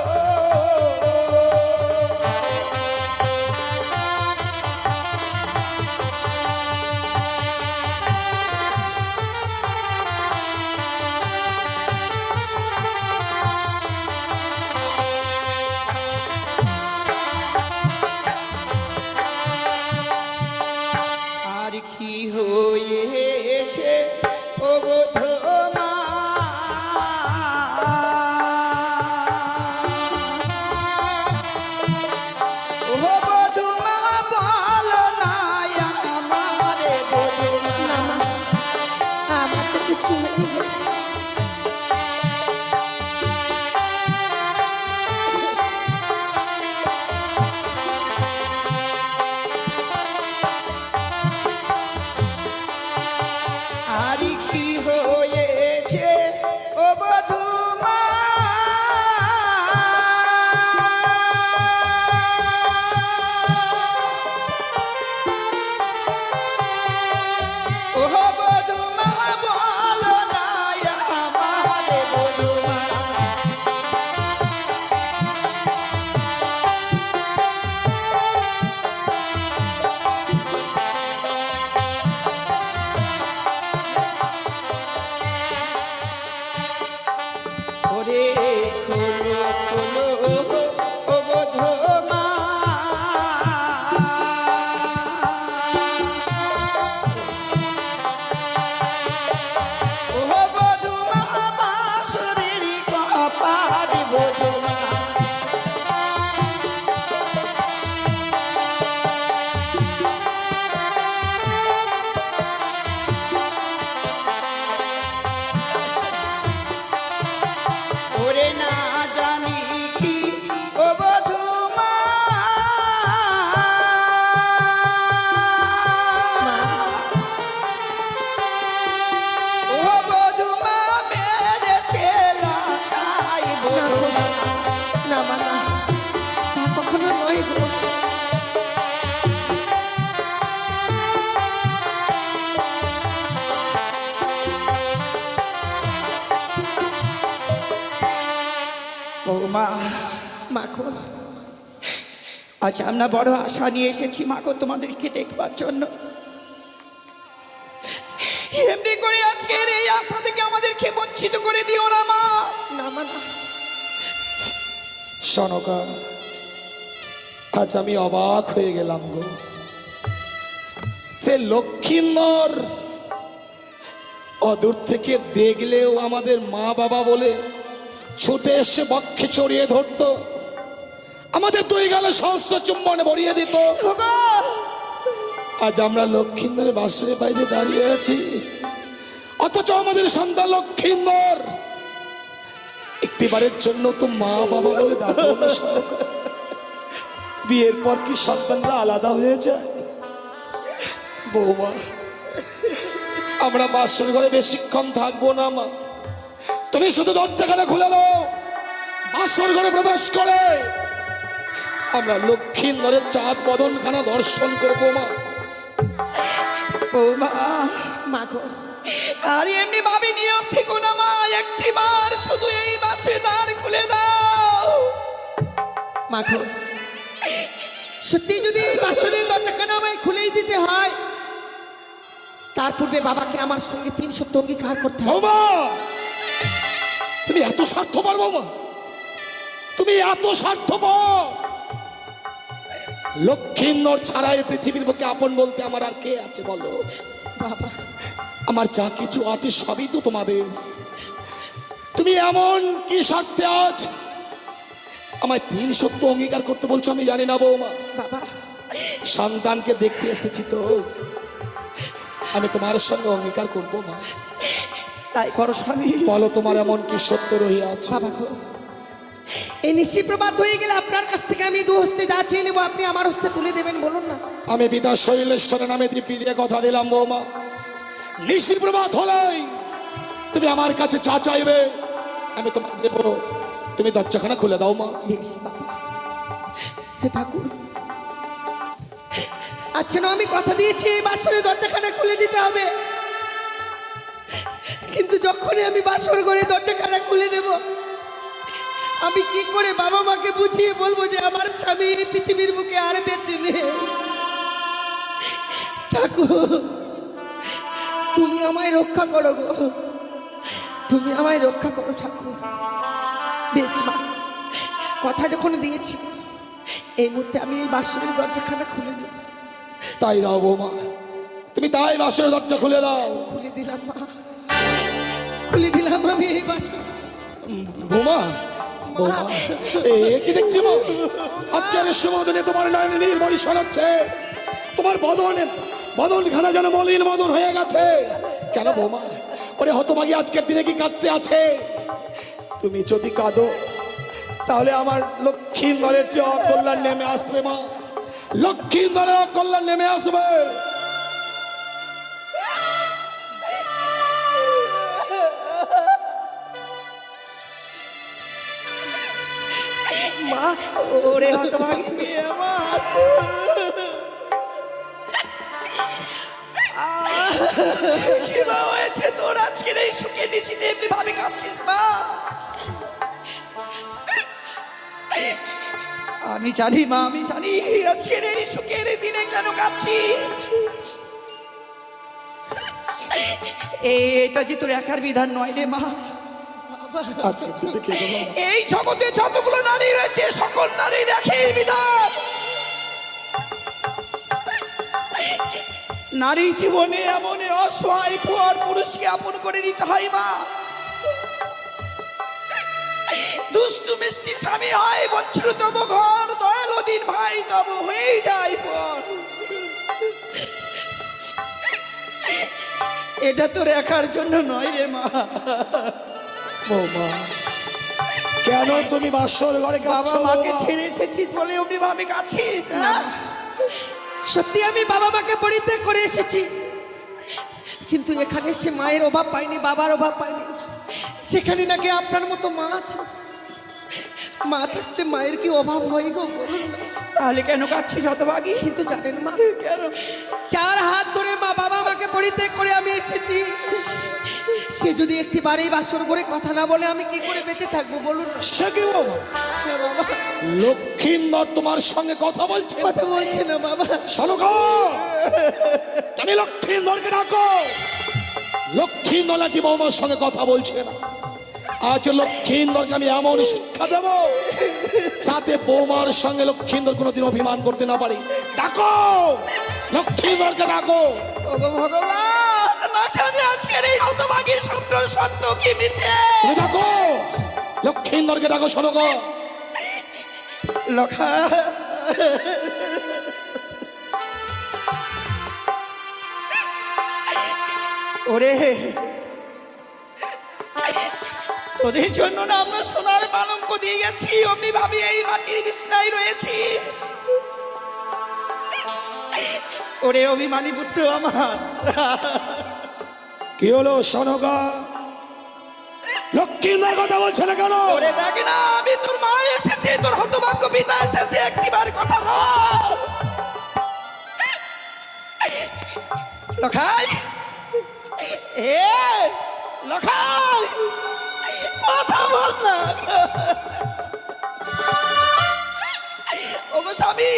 আর কি হয়েছে ও বোধমা? ও বোধমা বলো না আমারে বোধমা। আমার তো কিছু হয়নি গো। আর কি হয়েছে ও বধূমা? ও বধূমা বলো না আমারে বধূমা। ওরে খোলো খোলো ও বধূমা, ও বধূমা বাঁশরীর কপাল বধূমা। ওরে না জানি কি ও বধূমা, ও বধূমা মেরেছে লতাই বধূমা। না মা না, তা কখনো নয় গো। ও মা, মা গো, আজ আমরা বড় আশা নিয়ে এসেছি মাকে তোমাদেরকে দেখবার জন্য। এমনি করে আজকের এই আশা থেকে আমাদেরকে বঞ্চিত করে দিও না মা। না মা না। সনকা, আজ আমি অবাক হয়ে গেলাম গো। সে লক্ষ্মীন্দর অদূর থেকে দেখলেও আমাদের মা বাবা বলে ছুটে এসে বক্ষে চড়িয়ে ধরতো, আমাদের দুই গালে সহস্র চুম্বনে ভরিয়ে দিত। আজ আমরা লক্ষ্মীন্দরের বাসুরের বাইরে দাঁড়িয়ে আছি, অথচ আমাদের সন্তান লক্ষ্মীন্দর একটিবারের জন্য তো মা বাবা বলে ডাকো না সনকা। বিয়ের পর কি সন্তানরা আলাদা হয়ে যায়? বৌমা, আমরা বাসর ঘরে বেশিক্ষণ থাকবো না মা, তুমি শুধু দরজাখানা খুলে দাও। বাসর ঘরে প্রবেশ করে আমরা লক্ষ্মীন্দরের চাঁদ বদনখানা দর্শন করবো মা। ও মা, মা গো, আর এমনি ভাবে নীরব থেকো না মা, একটিবার শুধু এই বাসে দ্বার খুলে দাও। মা গো, সত্যি যদি এই বাসনের দরজাখানা আমায় খুলেই দিতে হয়, তার পূর্বে বাবাকে আমার সঙ্গে 300 অঙ্গীকার করতে হবে। বৌমা, তুমি এত স্বার্থপর বৌমা, তুমি এত স্বার্থপর। লক্ষ্মীন্দর ছাড়া এই পৃথিবীর বুকে আপন বলতে আমার আর কে আছে বলো? বাবা, আমার যা কিছু আছে সবই তো তোমাদের। তুমি এমন কি স্বার্থে আজ আমায় 300 অঙ্গীকার করতে বলছো আমি জানি না বৌমা। বাবা, সন্তানকে দেখতে এসেছি তো, আমি তোমার সঙ্গে অঙ্গীকার করবো মা। তাই করো স্বামী। বলো তোমার এমন কি সত্য রহিয়া আছে? বাবা গো, এই নিশি প্রভাত হয়ে গেলে আপনার কাছ থেকে আমি 2 হস্তে যা চেয়ে নেবো আপনি আমার হস্তে তুলে দেবেন, বলুন না। আমি পিতা শৈলেশ্বরের নামে তৃপ্তি দিয়ে কথা দিলাম বৌমা, নিশির প্রভাত হলেই তুমি আমার কাছে চা চাইবে, আমি তোমার দেবো। তুমি দরজাখানা খুলে দাও মা। বেশ বাবা। হে ঠাকুর, আচ্ছা না, আমি কথা দিয়েছি এই বাসরে দরজাখানা খুলে দিতে হবে, কিন্তু যখনই আমি বাসর ঘরে দরজাখানা খুলে দেব, আমি কি করে বাবা মাকে বুঝিয়ে বলবো যে আমার স্বামী এই পৃথিবীর বুকে আর বেঁচে নেই? ঠাকুর, তুমি আমায় রক্ষা করো গো, তুমি আমায় রক্ষা করো ঠাকুর। বেশ মা, কথা যখন দিয়েছি এই মুহূর্তে আমি এই বাসরের দরজাখানা খুলে দেব। তাই দাও বৌমা, তুমি তাই বাসের দরজা খুলে দাও। খুলে দিলাম মা, খুলে দিলাম আমি এই বাসর। বৌমা, বৌমা, এ কি দেখছি মা? আজকে আমি সুমোদনে তোমার নয়নে নির্মণি শোনাচ্ছে, তোমার বদনখানা যেন মলিন মদন হয়ে গেছে। কেন বৌমা? ওরে হতভাগী, আজকের দিনে কি কাঁদতে আছে? তুমি যদি কাঁদো তাহলে আমার লক্ষ্মীন্দরের যে অকল্যাণ নেমে আসবে মা, লক্ষ্মীন্দরের অকল্যাণ নেমে আসবে। মা, ওরে হতভাগী মেয়ে আমার, কি মা হয়েছে তোর আজকের এই সুখে নিশিতে এমনি ভাবে কাঁদছিস মা? আমি জানি মা, আমি জানি আজকের এই সুখের এই দিনে কেন কাঁদছিস। এটা যে তোর একার বিধান নয় রে মা। আচ্ছা তুমি কেঁদো না। এই জগতে যতগুলো নারী রয়েছে সকল নারীর একই বিধান। নারী জীবনে এমন অসহায় পুয়ার পুরুষকে আপন করে নিতে হয় মা। দুষ্টু মিষ্টি স্বামী হয় বঞ্চিত তব ঘর, দয়ালু দিন ভাই তব হয়ে যায় পর। এটা তোর একার জন্য নয় রে মা। বৌমা, কেন তুমি বাসর ঘরে বাবা কাঁদছো? মাকে ছেড়ে এসেছিস বলে অমনি ভাবে কাঁদছিস না? সত্যি আমি বাবা মাকে পরিত্যাগ করে এসেছি, কিন্তু এখানে এসে মায়ের অভাব পাইনি, বাবার অভাব পাইনি। যেখানে নাকি আপনার মতো মা আছে, মা থাকতে মায়ের কি অভাব হয় গো বলুন না? তাহলে কেন কাঁদছিস হতভাগী? কিন্তু জানেন মা, কেন? 4 হাত ধরে মা বাবা মাকে পরিত্যাগ করে আমি এসেছি, সে যদি একটি বারেই বাসর করে কথা না বলে আমি কি করে বেঁচে থাকবো বলুন না? সে কি বাবা? হ্যাঁ বাবা, লক্ষিন্দর তোমার সঙ্গে কথা বলছে? কথা বলছে না বাবা। শোনো, তুমি লক্ষিন্দরকে ডাকো। লক্ষিন্দর নাকি বৌমার সঙ্গে কথা বলছে না। আজ লক্ষিন্দরকে আমি এমন শিক্ষা দেব যাতে বৌমার সঙ্গে লক্ষিন্দর কোনোদিন অভিমান করতে না পারে। ডাকো, লক্ষিন্দরকে ডাকো। ওগো ভগবান, না জানি আজকের এই হতভাগীর স্বপ্ন সত্য কি মিথ্যে। তুমি ডাকো, লক্ষিন্দরকে ডাকো। শোনো গো, লখা, ওরে তোদের জন্য না আমরা সোনার পালঙ্ক দিয়ে গেছি, অমনি ভাবি এই মাটির বিছনায় রয়েছি। ওরে অভিমানী পুত্র আমার, কি হলো? শোনো গো, লক্ষিন্দর কথা বলছে না কেন? ওরে দেখ না, আমি তোর মা এসেছে, তোর হতভাগ্য পিতা এসেছে, একটিবার কথা বল। লখাই, এ লখাই, কথা বল না। ওগো স্বামী,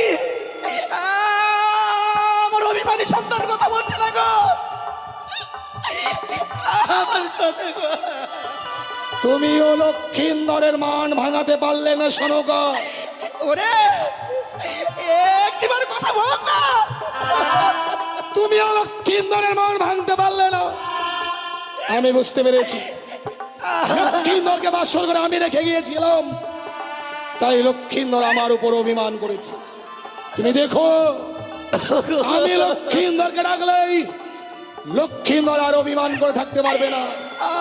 আমার অভিমানী সন্তান কথা বলছে না গো, আমার সাথে গো। তুমিও লক্ষিন্দরের মান ভাঙাতে পারলে না। শোনো গো, ওরে একটিবার কথা বল না। তুমিও লক্ষিন্দরের মান ভাঙতে পারলে না। আমি বুঝতে পেরেছি, লক্ষিন্দরকে বাসর করে আমি রেখে গিয়েছিলাম, তাই লক্ষিন্দর আমার উপর অভিমান করেছে। তুমি দেখো, আমি লক্ষিন্দরকে ডাকলেই লক্ষিন্দর আর অভিমান করে থাকতে পারবে না।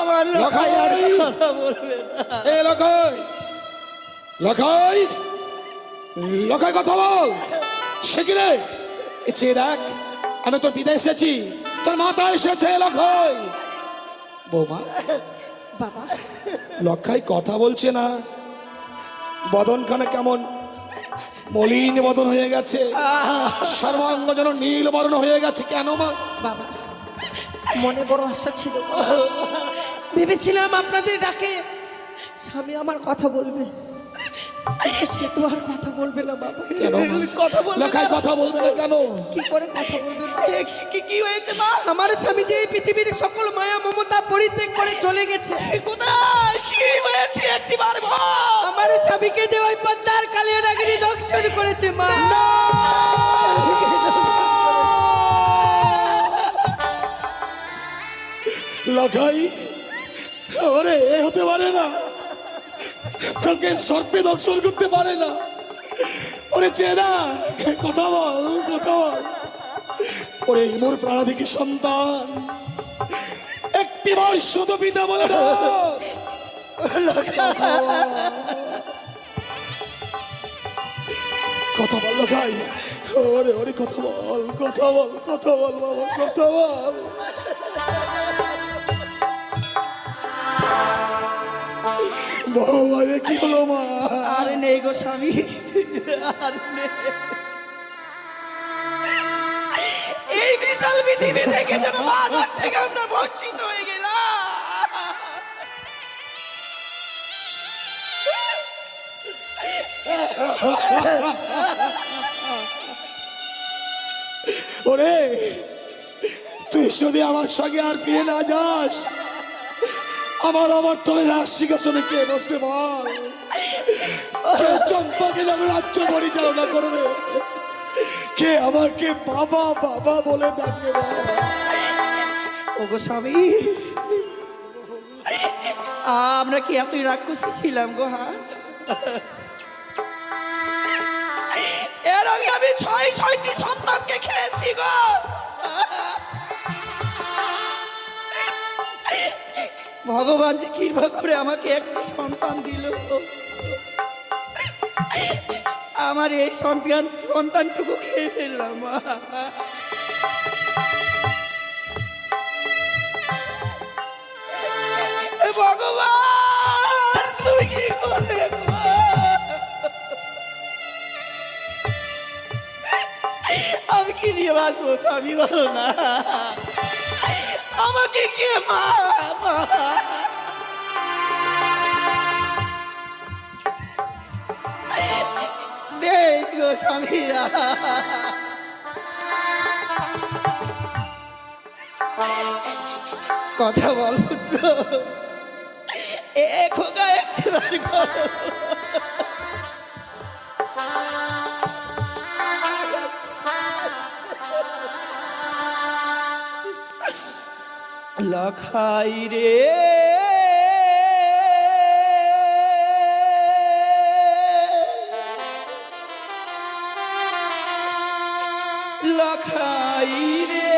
আমার লখাই আর কথা বলবে না। এ লখাই, লখাই, লখাই কথা বল। সে কি রে? এ চেয়ে দেখ, আমি তোর পিতা এসেছি, তোর মাতা এসেছে। লখাই, বৌমা, বাবা, লখাই কথা বলছে না। বদনখানে কেমন মলিন বদন হয়ে গেছে, সর্বাঙ্গ যেন নীল বর্ণ হয়ে গেছে। কেন মা? বাবা, মনে বড় আশা ছিল, ভেবেছিলাম আপনাদের ডাকে স্বামী আমার কথা বলবে, সে তো আর কথা বলবে না বাবা। কেন মা? কথা বলবে লখাই কথা বলবে না কেন? কি করে কথা বলবে মা? কি হয়েছে মা? আমার স্বামী যে এই পৃথিবীর সকল মায়া মমতা পরিত্যাগ করে চলে গেছে। কোথায় কি হয়েছে একটিবার বল। আমার স্বামীকে যে ওই পদ্মার কালিয়া ডাকিনী দর্শন করেছে মা। লখাই, ওরে এ হতে পারে না, তোকে সর্পে দর্শন করতে পারে না। ওরে চেনা, কথা বল, কথা বল। ওরে মোর প্রাণাধিকী সন্তান, একটি বার শুধু পিতা বলে না। কথা বল লখাই, ওরে ওরে কথা বল, কথা বল, কথা বল বাবা, কথা বল। বাবা, এ কি হলো মা? আর নেই গো স্বামী, আর নেই। এই বিশাল পৃথিবী থেকে যেন মানব থেকে আমরা বঞ্চিত হয়ে গেলাম। ওরে, তুই যদি আমার সঙ্গে আর ফিরে না যাস, আমার আবার তোর রাজসিংহাসনে কে বসবে বল? কে চম্পাকে যখন রাজ্য পরিচালনা করবে? কে আমাকে বাবা বাবা বলে ডাকবে বল? ওগো স্বামী, আমরা কি এতই রাক্ষসী ছিলাম গো? হ্যাঁ, এর আগে আমি ছয়টি সন্তানকে খেয়েছি গো। ভগবান যে কৃপা করে আমাকে একটি সন্তান দিল, আমার এই সন্তানটুকু খেয়ে ফেললাম। ভগবান তুমি কি করে গো? আমি কি নিয়ে বাঁচবো স্বামী, বলো না। আমাকে কে মা মা। নেই গো স্বামী, কথা বল পুত্র, এ খোকা একবার করো। লখাই রে লখাই রে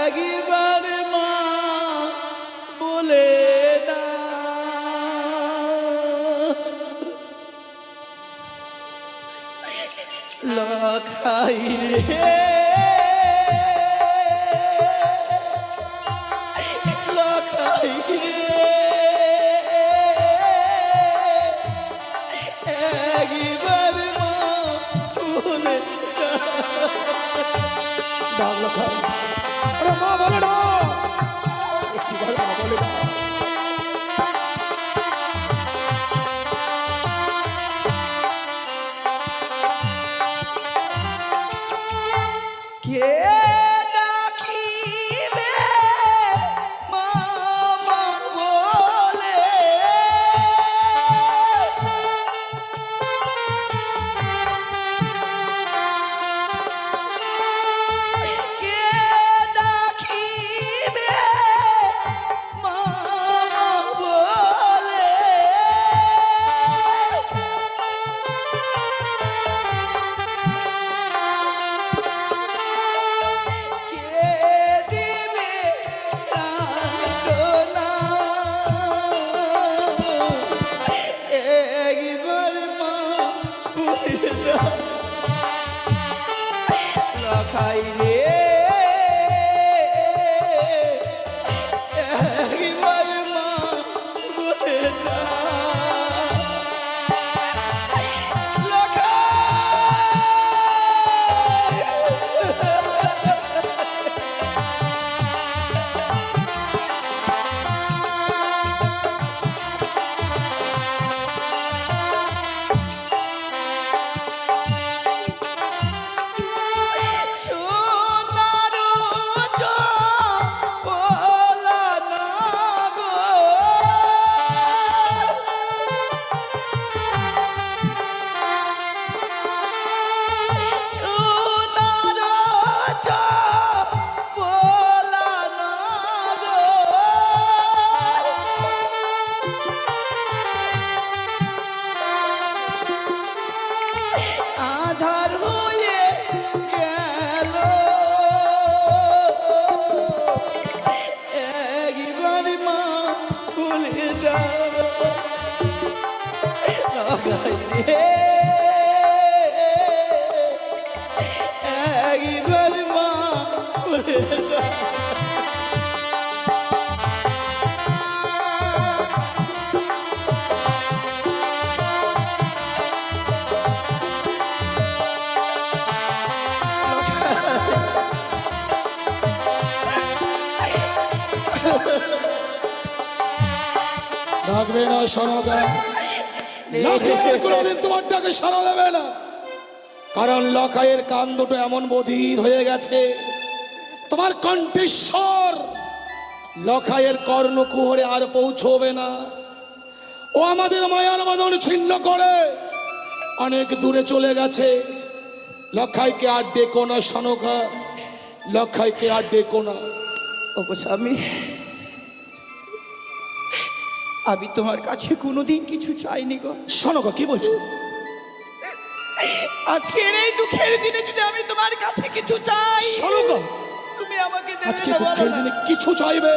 একবার মা বলে না লখাই রে লখাই রে একবার মা বলে ডাক লখাই, আরে মা বলে না, একটিবার মা বলে না। কে ডাকিবে মামা বলে কে ডাকিবে মামা বলে কে দিবে সান্ত্বনা একবার মা বলে না লখাই রে একবার মা বলে না সোনারো চপলা না গো সোনারো চপলা না গো আধার হয়ে গেল একবার মা বলে দাও লখাই রে একবার মা বলে দাও ডাকবে না, সাড়া দেয় লখাই, কোনোদিন তোমার ডাকে সাড়া দেবে না, কারণ লখাইয়ের কান দুটো এমন বধির হয়ে গেছে, তোমার কণ্ঠেশ্বর লখাইয়ের কর্ণকুহরে আর পৌঁছবে না। ও আমাদের মায়ার বাঁধন ছিন্ন করে অনেক দূরে চলে গেছে। লখাইকে আর ডেকো না সনকা, লখাইকে আর ডেকো না। ওগো স্বামী, আমি তোমার কাছে কোনোদিন কিছু চাইনি গো। সনকা কি বলছো? আজকের এই দুঃখের দিনে যদি আমি তোমার কাছে কিছু চাই, সনকা তুমি আমাকে দেবে আজকে না? দুঃখের দিনে কিছু চাইবে?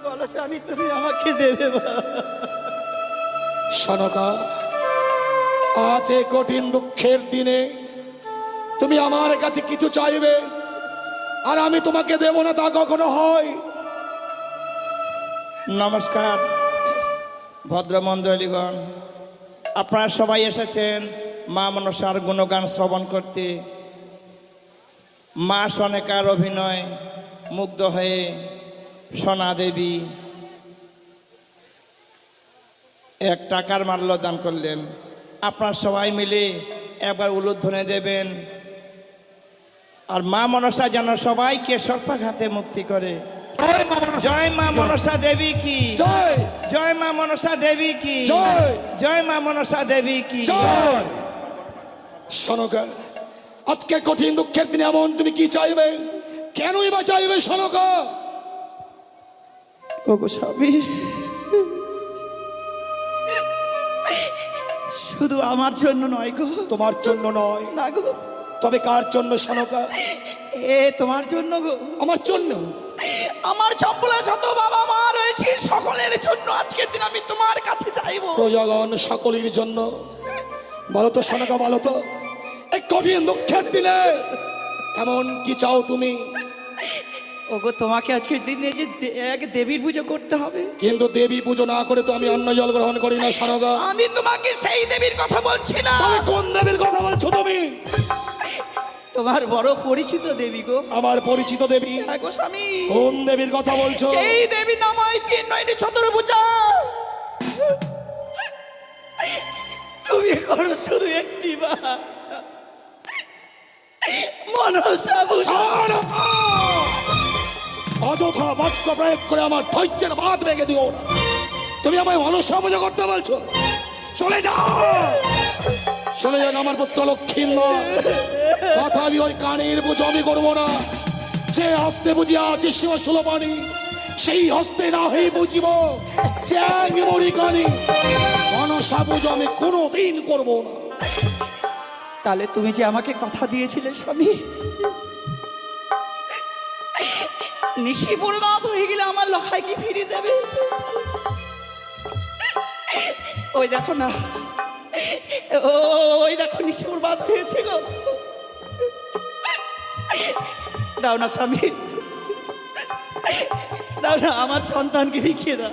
বলো স্বামী, তুমি আমাকে দেবে বা? সনকা, আজ এই কঠিন দুঃখের দিনে তুমি আমার কাছে কিছু চাইবে আর আমি তোমাকে দেব না, তা কখনো হয়? নমস্কার। ভদ্রমণ্ডলীগণ, আপনারা সবাই এসেছেন মা মনসার গুণগান শ্রবণ করতে। মা সনেকার অভিনয় মুগ্ধ হয়ে সোনা দেবী 1 টাকার মাল্য দান করলেন। আপনারা সবাই মিলে একবার উলুধ্বনি দেবেন, আর মা মনসা যেন সবাইকে সর্পাঘাতে মুক্তি করে। জয় মা মনসা দেবী কি জয় জয় মা মনসা দেবী কি জয় জয় মা মনসা দেবী কি জয়। সনকা, আজকে কঠিন দুঃখের দিনে এমন তুমি কি চাইবে? কেনই বা চাইবে সনকা? ওগো স্বামী, শুধু আমার জন্য নয় গো, তোমার জন্য নয়, না গো, তবে কার জন্য সনকা? এ তোমার জন্য গো, আমার জন্য। আমার চম্পলা যত বাবা মা রয়েছে সকলের জন্য আজকের দিন আমি তোমার কাছে চাইবো। প্রজাগণ সকলের জন্য। বলো তো সনকা, বলো তো, এই কঠিন দুঃখের দিনে এমন কি চাও তুমি? ওগো তোমাকে আজকের দিনে যে এক দেবীর পুজো করতে হবে। কিন্তু দেবী পুজো না করে তো আমি অন্ন জল গ্রহণ করি না সনকা। আমি তোমাকে সেই দেবীর কথা বলছি না, তবে কোন দেবীর কথা বলছো তুমি? তোমার বড় পরিচিত দেবী গো। আমার পরিচিত দেবী? হ্যাঁ গো স্বামী, কোন দেবীর কথা বলছো? সেই দেবী নাম হয় 3 নয়নি চতুর্ভুজা। তুমি করো শুধু একটি বার মনসা পূজা। সনকা! অযথা বাক্য প্রয়োগ করে আমার ধৈর্যের বাঁধ ভেঙে দিও না। তুমি আমায় মনসা পূজা করতে বলছো? চলে যাও, চলে যান আমার পুত্র লক্ষ্মীন্দর। তথাপি ওই কানের পুজো আমি করবো না। যে হস্তে বুঝিয়া আছে শিব সুলপানি, সেই হস্তে না হয়ে বুঝিব চ্যাং মরি কানি। মনসা পুজো আমি কোনোদিন করবো না। তাহলে তুমি যে আমাকে কথা দিয়েছিলে স্বামী, নিশিপুর রাত হয়ে গেলে আমার লখাই কি ফিরে দেবে? ওই দেখো না, ওই দেখো নিশিপুর রাত হয়েছে গো। দাও না স্বামী, দাও না, আমার সন্তানকে ভিখিয়ে দাও।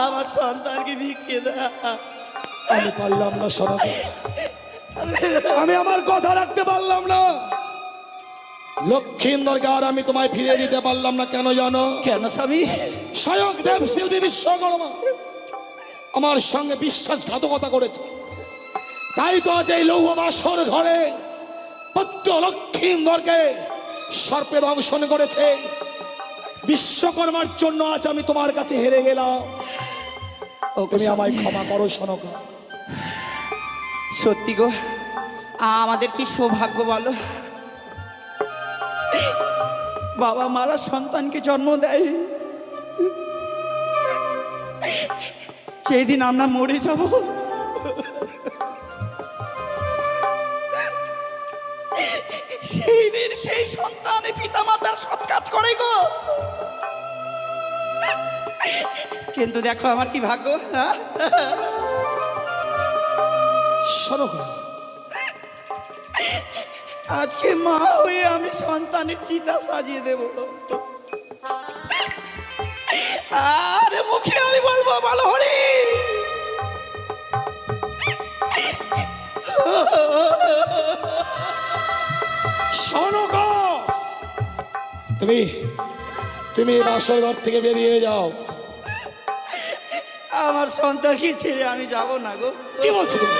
আমার সন্তানকে ভিখিয়ে দাও। আমি পারলাম না সনকা, আমি আমার কথা রাখতে পারলাম না। লক্ষ্মীন্দরকে আর আমি তোমায় ফিরিয়ে দিতে পারলাম না। কেন জানো? কেন স্বামী? স্বয়ং দেব শিল্পী বিশ্বকর্মা আমার সঙ্গে বিশ্বাসঘাতকতা করেছে। তাই তো আজ এই লৌহ বাসর ঘরে পুত্র লক্ষ্মীন্দরকে সর্পে দংশন করেছে। বিশ্বকর্মার জন্য আজ আমি তোমার কাছে হেরে গেলাম। তুমি আমায় ক্ষমা করো সনকা। সত্যি গো, আমাদের কি সৌভাগ্য বলো, বাবা মারা সন্তানকে জন্ম দেয়, সেই দিন আমরা মরে যাব। সেই দিন সেই সন্তান পিতা মাতার সৎ কাজ করে গো। কিন্তু দেখো আমার কি ভাগ্য। হ্যাঁ, সনকা, আজকে মা হয়ে আমি সন্তানের চিতা সাজিয়ে দেব, আর মুখে আমি বলবো বলো হরি। সনকা, তুমি তুমি বাসর ঘর থেকে বেরিয়ে যাও। আমার সন্তানকে ছেড়ে আমি যাব না গো। কি বলছো তুমি?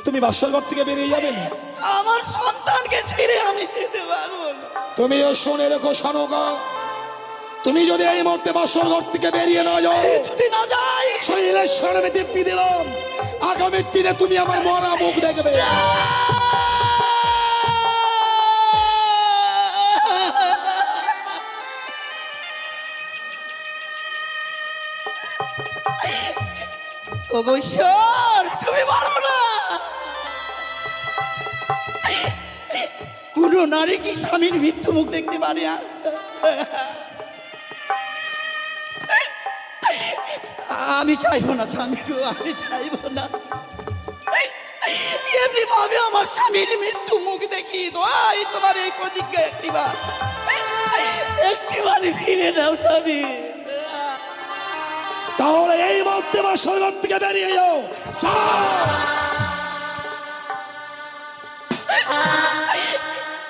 তুমি বাসর ঘর থেকে বেরিয়ে যাবে না? আমার সন্তানকে ছেড়ে আমি যেতে পারবো না। তুমিও শুনে রেখো সনকা, তুমি যদি এই মুহূর্তে বাসর ঘর থেকে বেরিয়ে না যাও, যদি না যাই, শরীরের সরমে দিব্যি দিলাম, আগামীর দিনে তুমি আমার মরা মুখ দেখবে। ওগো ঈশ্বর, তুমি বলো না, কোন নারী কি স্বামীর মৃত্যু মুখ দেখতে পারে? আমি চাইবো না স্বামী গো, আমি চাইবো না। এমনি ভাবে আমার স্বামীর মৃত্যু মুখ দেখি দোয়াই তোমার এই প্রতিজ্ঞা একটিবার ফিরে নিয়ে নাও স্বামী। তাহলে এই মুহূর্তে বাসর ঘর থেকে বেরিয়ে যাও।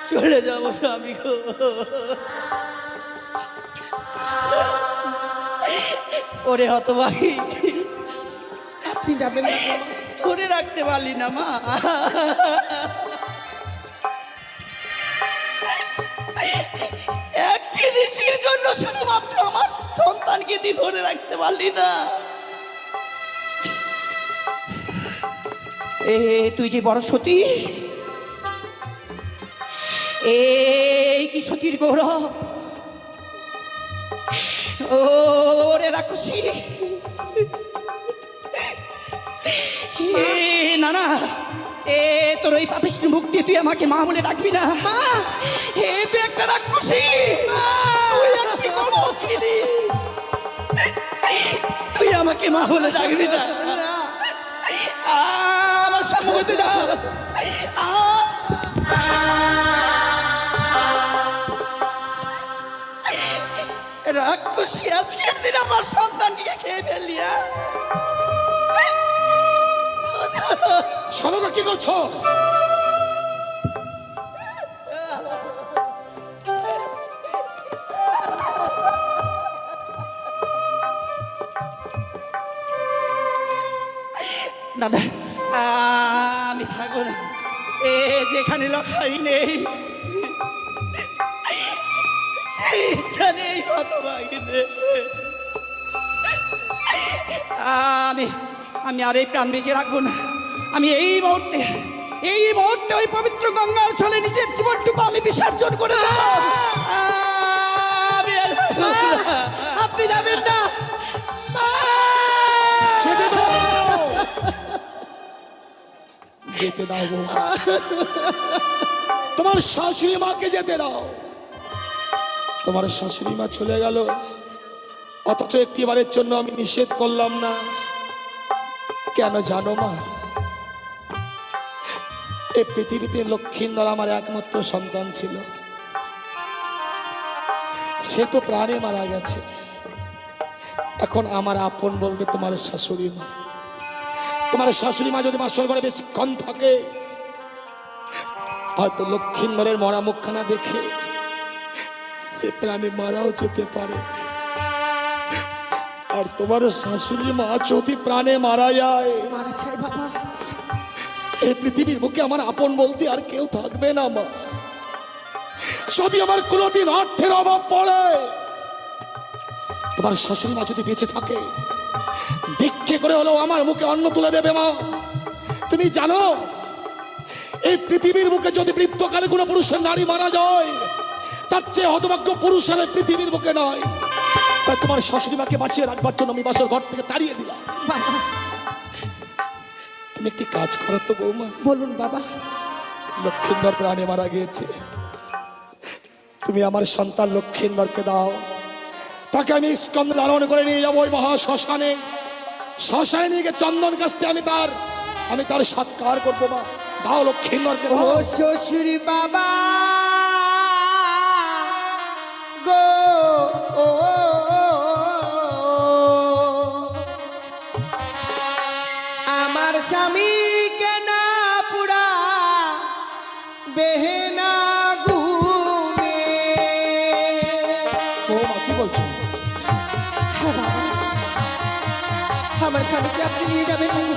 চলে যাবো স্বামী গো। ওরে হতভাগী, আপনি যাবেন না গো। ধরে রাখতে পারলি না মা। এক জিনিসের জন্য শুধুমাত্র আমার সন্তানকে তুই ধরে রাখতে পারলি না। তুই যে বড় সতী, এই কি সতীর গৌরব। ওরে রাক্ষসী, না না, তোর ওই পাপিষ্ঠ মুখ দিয়ে তুই আমাকে মা বলে ডাকবি না। তুই একটা রাক্ষসী, তুই একটি কলঙ্কিনী, তুই আমাকে মা বলে ডাকবি না। আমার সম্মুখে যা। রাক্ষসী, আজকের দিন আমার সন্তানকে খেয়ে ফেললি। সনকা কি করছো? দাদা, আমি থাকবো না। যেখানে লখাই নেই সেই স্থানে হতভাগী নেই। আমি আর এই প্রাণ বেঁচে রাখবো না। আমি এই মুহূর্তে ওই পবিত্র গঙ্গার ছলে নিজের জীবনটুকু আমি বিসর্জন করে দেব। আপনি যাবেন না। যেতে দাও, যেতে দাও গো। তোমার শাশুড়ি মাকে যেতে দাও। তোমার শাশুড়ি মা চলে গেল, অথচ একটিবারের জন্য আমি নিষেধ করলাম না। কেন জানো মা? এই পৃথিবীতে লক্ষ্মীন্দর আমার একমাত্র সন্তান ছিল। সে তো প্রাণে মারা গেছে। এখন আমার আপন বলতে তোমার শাশুড়ি মা। তোমার শাশুড়ি মা যদি বাসর ঘরে বেশিক্ষণ থাকে, হয়তো লক্ষ্মীন্দরের মরা মুখখানা দেখে সে প্রাণে মারাও যেতে পারে। আর তোমার শাশুড়ি মা যদি প্রাণে মারা যায়, মারা চাই বাবা। এই পৃথিবীর বুকে আমার আপন বলতে আর কেউ থাকবে না মা। যদি আমার কোনোদিন অর্থের অভাব পড়ে, তোমার শাশুড়ি মা যদি বেঁচে থাকে, ভিক্ষে করে হলেও আমার মুখে অন্ন তুলে দেবে মা। তুমি জানো, এই পৃথিবীর বুকে যদি বৃদ্ধকালে কোনো পুরুষের নারী মারা যায়, তার চেয়ে হতভাগ্য পুরুষের এই পৃথিবীর বুকে নয়। তাই তোমার শাশুড়ি মাকে বাঁচিয়ে রাখবার জন্য আমি বাসর ঘর থেকে তাড়িয়ে দিলাম। বাবা, তুমি একটি কাজ করো তো বৌমা। বলুন বাবা। লক্ষ্মীন্দর প্রাণে মারা গিয়েছে, তুমি আমার সন্তান লক্ষ্মীন্দরকে দাও। তাকে আমি স্কন্ধে ধারণ করে নিয়ে যাবো ওই মহা শ্মশানে। শ্মশানে নিয়ে গিয়ে চন্দন কাস্তে আমি তার সৎকার করবো মা। দাও লক্ষ্মীন্দরকে ও দাও। শ্বশুরি বাবা গো, ও আমার স্বামী কেন পুরা বেহেনা গুনে। বৌমা কি বলছো? আমার স্বামীকে আপনি নিয়ে যাবেন না গো,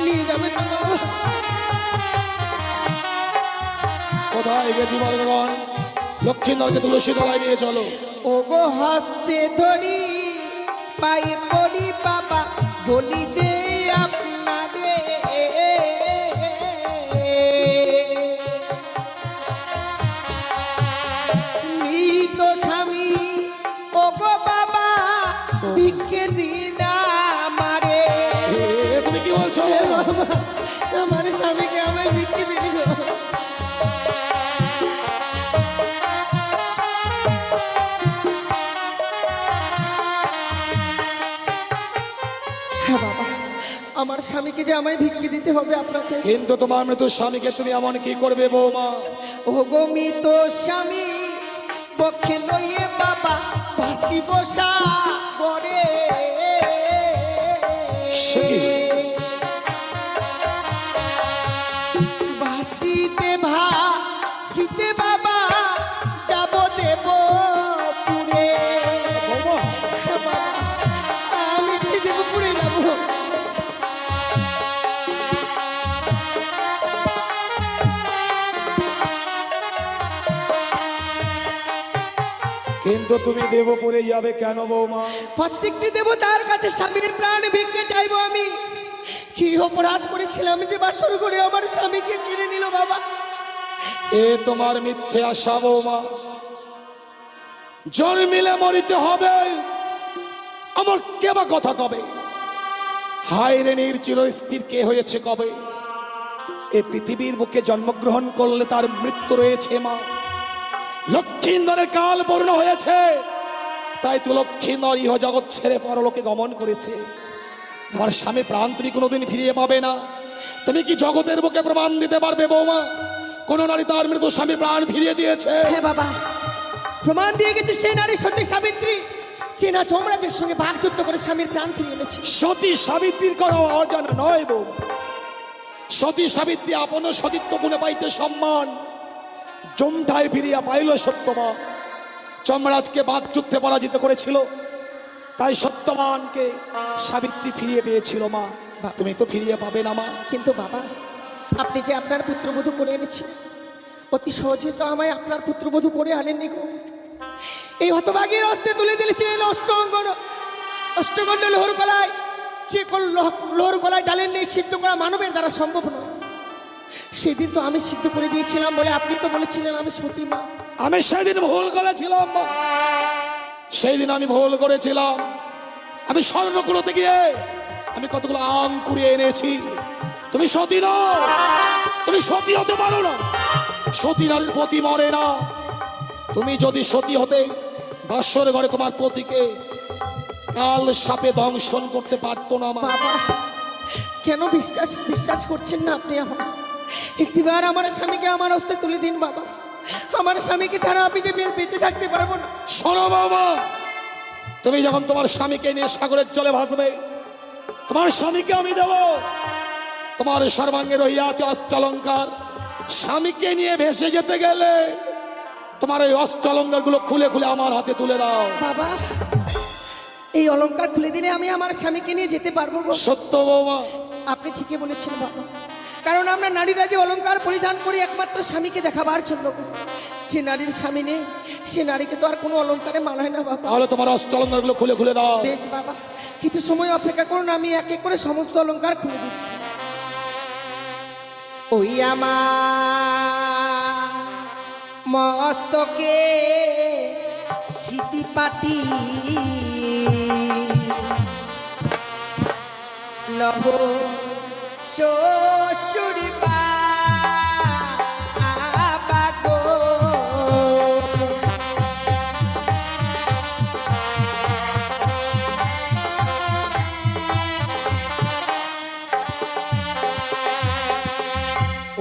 নিয়ে যাবেন না বাবা। কোথায় গেছি বলগণ? লক্ষ্মীন্দরকে তুলসী তলায় নিয়ে চলো। ও গো হস্তে ধরি পায়ে পড়ি বাবা, বলি দে আপনাদের মৃত স্বামী। ও গো বাবা ভিক্ষে দিন আমারে। তুমি কি বলছো? আমার স্বামীকে আমায় ভিক্ষে দিন গো। হ্যাঁ বাবা, আমার স্বামীকে যে আমায় ভিক্ষে দিতে হবে আপনাকে। কিন্তু তোমার মৃত স্বামীকে তুমি এমন কি করবে বৌমা? ও গো মৃত স্বামী পক্ষে লইয়ে বাবা বাস শিবসাগরে সে কি? ভাসিতে বাবা যাব দেব পুরে আমি সে দেবপুরে যাব কিন্তু তুমি দেবপুরে যাবে কেন বৌমা? প্রত্যেকটি দেবতার কাছে স্বামীর প্রাণ ভিক্ষে চাইবো আমি। কি অপরাধ করেছিলাম যে বাসর করে আমার স্বামীকে কিনে নিল বাবা? এ তোমার মিথ্যে আশা বৌমা। জন্মিলে মরিতে হবে, আমার কে বা কথা কবে? হায় রে নির্চির স্থির কে হয়েছে কবে? এ পৃথিবীর বুকে জন্মগ্রহণ করলে তার মৃত্যু রয়েছে মা। লক্ষ্মীন্দরের কাল পূর্ণ হয়েছে, তাই তো লক্ষ্মীন্দর ইহ জগৎ ছেড়ে পরলোকে গমন করেছে। তোমার স্বামী প্রাণ তুমি কোনোদিন ফিরিয়ে পাবে না। তুমি কি জগতের বুকে প্রমাণ দিতে পারবে বৌমা কোন নারী তার মৃত স্বামী প্রাণ ফিরিয়ে দিয়েছে? হ্যাঁ বাবা, প্রমাণ দিয়ে গেছে সেই নারী সতী সাবিত্রী, চেনা চমড়াদের সঙ্গে বাকযুদ্ধ করে স্বামীর প্রাণ ফিরিয়ে এনেছে। সতী সাবিত্রীর কোনো অজানা নয় বৌ। সতী সাবিত্রী আপন সতীত্ব গুণে পাইতে সম্মান, জমটায় ফিরিয়া পাইল সত্যমা। যমরাজকে বাকযুদ্ধে পরাজিত করেছিল, তাই সত্যবানকে সাবিত্রী ফিরিয়ে পেয়েছিল মা। তুমি তো ফিরিয়ে পাবে না মা। কিন্তু বাবা, আপনি যে আপনার পুত্রবধূ করে এনেছেন, অতি সহজে তো আমায় আপনার পুত্রবধূ করে আনেননি গো। এই হতভাগীর হস্তে তুলে দিয়েছিলেন অষ্টগণ্ড লোহর কলায়, যে লোহর কলায় ডালের নেই সিদ্ধ করা মানবের দ্বারা সম্ভব নয়। সেদিন তো আমি সিদ্ধ করে দিয়েছিলাম বলে আপনি তো বলেছিলেন আমি সতী মা। আমি সেদিন ভুল করেছিলাম মা, সেই দিন আমি ভুল করেছিলাম। আমি স্বর্ণকুলতে গিয়ে আমি কতগুলো আম কুড়িয়ে এনেছি। তুমি সতী নও, তুমি সতী হতে পারো না। সতী নারীর পতি মরে না। তুমি যদি সতী হতে বাসর ঘরে তোমার পতিকে কাল সাপে দংশন করতে পারতো না মা। বাবা, কেন বিশ্বাস করছেন না আপনি আমার? একটিবার আমার স্বামীকে আমার হস্তে তুলে দিন বাবা। আমার স্বামীকে ছাড়া আমি যে বেঁচে থাকতে পারবো না। শোনো বাবা, তুমি যখন তোমার স্বামীকে নিয়ে সাগরের জলে ভাসবে, তোমার স্বামীকে আমি দেব। তোমার সর্বাঙ্গে রহিয়াছে অষ্টলঙ্কার। স্বামীকে নিয়ে ভেসে যেতে গেলে তোমার এই অষ্টলঙ্কার গুলো খুলে খুলে আমার হাতে তুলে দাও বাবা। এই অলংকার খুলে দিলে আমি আমার স্বামীকে নিয়ে যেতে পারবো গো। সত্য বৌমা। আপনি ঠিকই বলেছেন বাবা, কারণ আমরা নারীরা যে অলংকার পরিধান করি একমাত্র স্বামীকে দেখাবার জন্য। যে নারীর স্বামী নেই সে নারীকে তো আর কোনো অলংকারে মানায় না বাবা। তাহলে তোমার অষ্টলঙ্কার গুলো খুলে খুলে দাও। বেশ বাবা, কিছু সময় অপেক্ষা করুন, আমি এক এক করে সমস্ত অলংকার খুলে দিচ্ছি। ওই আমার মস্তকে সিটি পাটি লহ শ্বশুরি বাগো।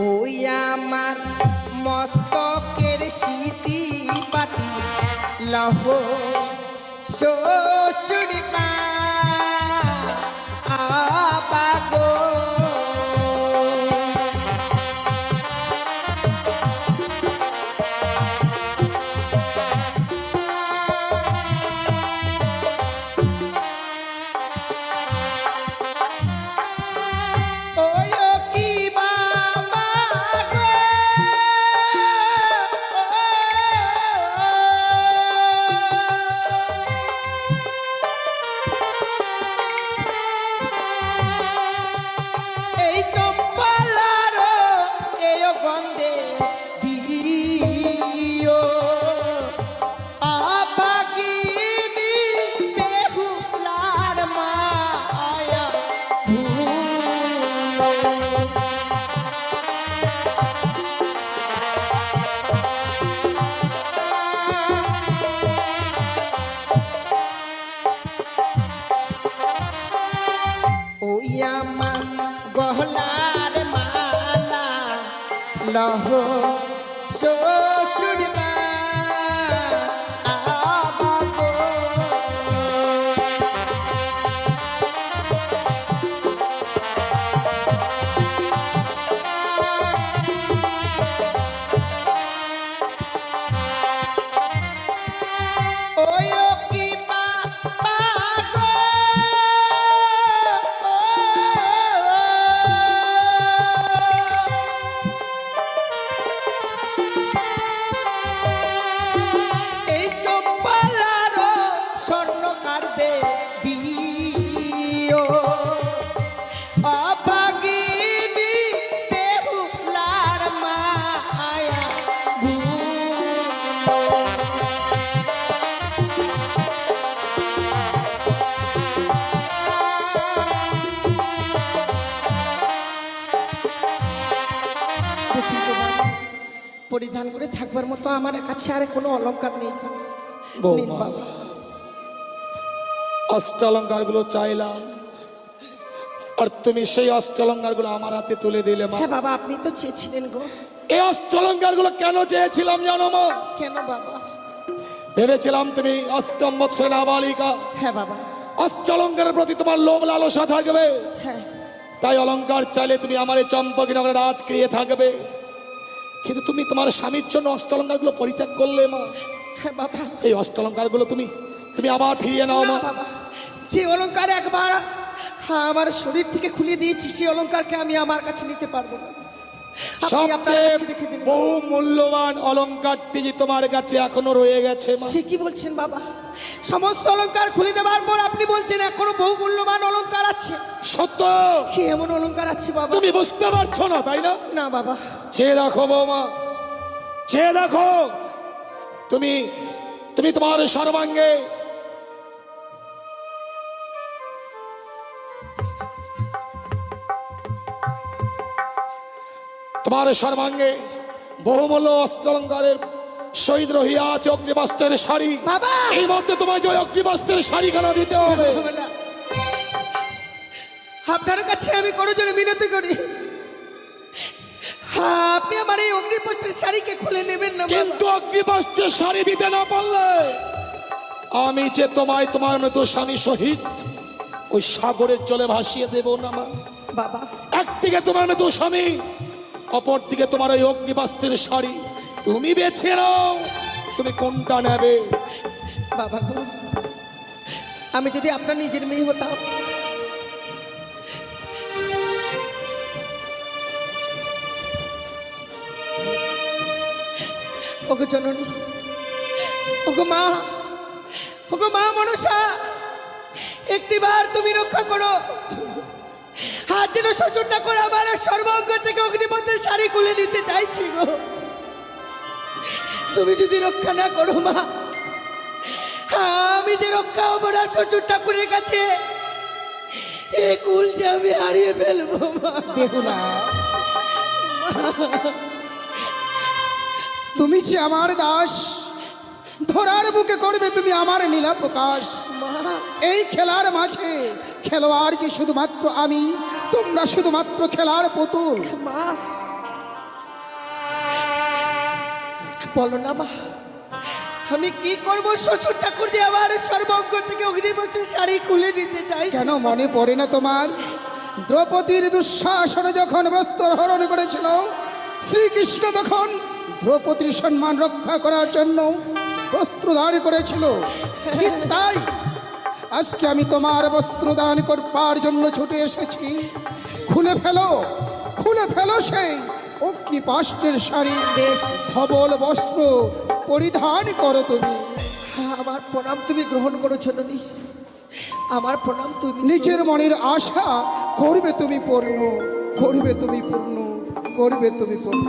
ওই আমার মস্তকের সিটি পাটি লহ শ্বশুরি বাগো। গহলার মালা লহ শ্বশুর বাগো। স্নান করে থাকবার মতো আমার কাছে আর কোনো অলংকার নেই গো। বৌমা। নিন বাবা। অষ্টালঙ্কারগুলো চাইলাম, আর তুমি সেই অষ্টালঙ্কারগুলো আমার হাতে তুলে দিলে মা। হ্যাঁ বাবা, আপনি তো চেয়েছিলেন গো। এই অষ্টালঙ্কারগুলো কেন চেয়েছিলাম জানো মা? কেন বাবা? ভেবেছিলাম তুমি অষ্টম বৎসর নাবালিকা, হ্যাঁ বাবা। অষ্টালঙ্কারের প্রতি তোমার লোভ লালসা থাকবে, হ্যাঁ তাই অলঙ্কার চাইলে তুমি আমার এই চম্পকনগরে রাজ ক্রিয়ে থাকবে। কিন্তু তুমি তোমার স্বামীর জন্য অষ্টালঙ্কারগুলো পরিত্যাগ করলে মা। হ্যাঁ বাবা। এই অষ্টালঙ্কারগুলো তুমি তুমি আবার ফিরিয়ে নাও না মা। বাবা, যে অলংকার একবার আমার শরীর থেকে খুলে দিয়েছি, সেই অলংকারকে আমি আমার কাছে নিতে পারবো না। আপনি আপনার সবচেয়ে কাছে রেখে দিন। বহু মূল্যবান অলঙ্কারটি যে তোমার কাছে এখনো রয়ে গেছে মা। সে কি বলছেন বাবা? সমস্ত অলংকার খুলে দেওয়ার পর আপনি বলছেন এখনো বহু মূল্যবান অলংকার আছে? সত্য, কি এমন অলংকার আছে বাবা? তুমি বুঝতে পারছো না তাই না? না বাবা। চেয়ে দেখো বৌমা, চেয়ে দেখো। তুমি তুমি তোমার সর্বাঙ্গে তোমার সর্বাঙ্গে বহুমূল্য অস্ত্রালঙ্কারের শহীদ রহিয়া আছে অগ্নিবস্ত্রের শাড়ি। বাবা! এই মধ্যে তোমায় যে অগ্নিবস্ত্রের শাড়িখানা দিতে হবে। না। আপনার কাছে আমি কোনো জন্য মিনতি করি, হ্যাঁ আপনি আমার এই অগ্নিপত্রের শাড়িকে খুলে নেবেন না বাবা। কিন্তু অগ্নিবস্ত্রের শাড়ি দিতে না পারলে আমি যে তোমায় তোমার মতো স্বামী শহীদ ওই সাগরের জলে ভাসিয়ে দেব না মা। বাবা একদিকে তোমার মতো স্বামী, অপর দিকে তোমার ওই অগ্নিবস্ত্রের শাড়ি, তুমি বেছে নাও তুমি কোনটা নেবে। বাবা গো, আমি যদি আপনার নিজের মেয়ে হতাম, ওগো জননী, ওগো মা, ওগো মা মনসা, একটিবার তুমি রক্ষা করো। হাত যেন শ্বশুরটা করে আমার সর্বাঙ্গ থেকে অগ্নিপথের শাড়ি খুলে নিতে চাইছি গো। তুমি যদি রক্ষা না করো মা, আমি যে রক্ষা হবো না শ্বশুর ঠাকুরের কাছে, এ কুল যে আমি হারিয়ে ফেলবো মা। বেহুলা, তুমি যে আমার দাস, ধরার বুকে করবে তুমি আমার নীলা প্রকাশ। এই খেলার মাঝে খেলোয়াড় যে শুধুমাত্র আমি, তোমরা শুধুমাত্র খেলার পুতুল। মা বলো না মা, আমি কি করব? শ্বশুর ঠাকুর যে আমার সর্বাঙ্গ থেকে অগ্নিপথের শাড়ি খুলে নিতে চাই। কেন মনে পড়ে না তোমার দ্রৌপদীর দুঃশাসন যখন বস্ত্র হরণ করেছিল, শ্রীকৃষ্ণ তখন দ্রৌপদীর সম্মান রক্ষা করার জন্য বস্ত্রদান করেছিল? ঠিক তাই আজকে আমি তোমার বস্ত্রদান করবার জন্য ছুটে এসেছি। খুলে ফেলো, খুলে ফেলো সেই অগ্নিপাষ্টের শাড়ি, বেশ ধবল বস্ত্র পরিধান করো তুমি। আমার প্রণাম তুমি গ্রহণ করো জননী, আমার প্রণাম তুমি। নিজের মনের আশা করবে তুমি পূর্ণ, করবে তুমি পূর্ণ, করবে তুমি পূর্ণ।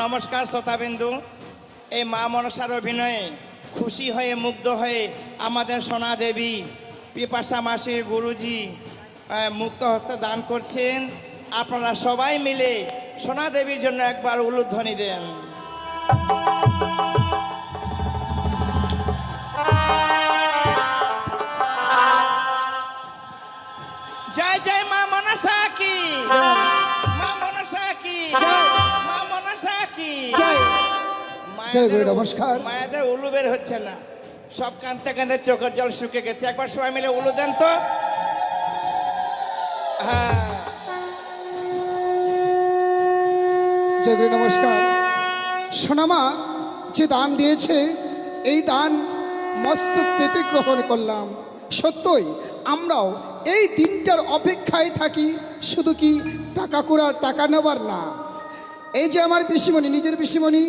নমস্কার শ্রোতাবিন্দু, এই মা মনসার অভিনয়ে খুশি হয়ে মুগ্ধ হয়ে আমাদের সোনা দেবী পিপাসা মাসির গুরুজি মুক্ত হস্তে দান করছেন। আপনারা সবাই মিলে সোনা দেবীর জন্য একবার উলুধ্বনি দেন। জয় জয় মা মনসা কি, মা মনসা কি, মা মনসা কি। জয় গুরু, নমস্কার। মায়েদের উলু বের হচ্ছে না, সব কাঁদতে কাঁদতে চোখের জল শুকে গেছে। একবার সবাই মিলে উলু দেন তো। হ্যাঁ, জয় গুরু, নমস্কার। সোনামা যে দান দিয়েছে, এই দান মস্তক পেতে গ্রহণ করলাম। সত্যই আমরাও এই দিনটার অপেক্ষায় থাকি, শুধু কি টাকা করার, টাকা নেবার না। এই যে আমার পিসিমণি, নিজের পিসিমণি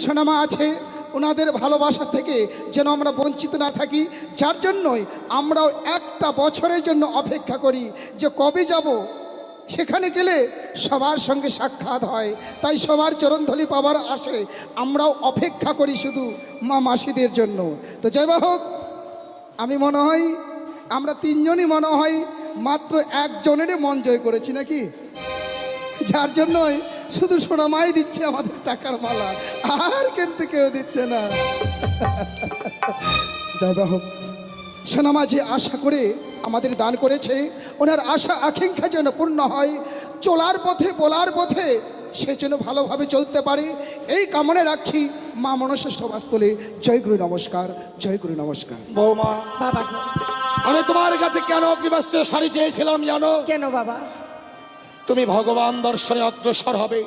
সোনামা আছে, ওনাদের ভালোবাসা থেকে যেন আমরা বঞ্চিত না থাকি। যার জন্যই আমরাও একটা বছরের জন্য অপেক্ষা করি যে কবে যাব, সেখানে গেলে সবার সঙ্গে সাক্ষাৎ হয়। তাই সবার চরণধলি পাবার আসে আমরাও অপেক্ষা করি শুধু মা মাসিদের জন্য। তো যাই বা হোক, আমি মনে হয় আমরা তিনজনই মনে হয় মাত্র একজনেরই মন জয় করেছি নাকি, যার জন্যই শুধু সোনামাই দিচ্ছে আমাদের টাকার মালা, আর কিন্তু কেউ দিচ্ছে না। যাই বা হোক, সোনামা যে আশা করে আমাদের দান করেছে, ওনার আশা আকাঙ্ক্ষা যেন পূর্ণ হয়, চলার পথে বলার পথে সে যেন ভালোভাবে চলতে পারে, এই কামনা রাখছি মা মনসার সভাস্থলে। জয় গুরু নমস্কার, জয় গুরু নমস্কার। বৌমা, বাবা আমি তোমার কাছে কেন অগ্নিবাস্ত্রের শাড়ি চেয়েছিলাম জানো? কেন বাবা? তুমি ভগবান দর্শনে অগ্রসর হবে,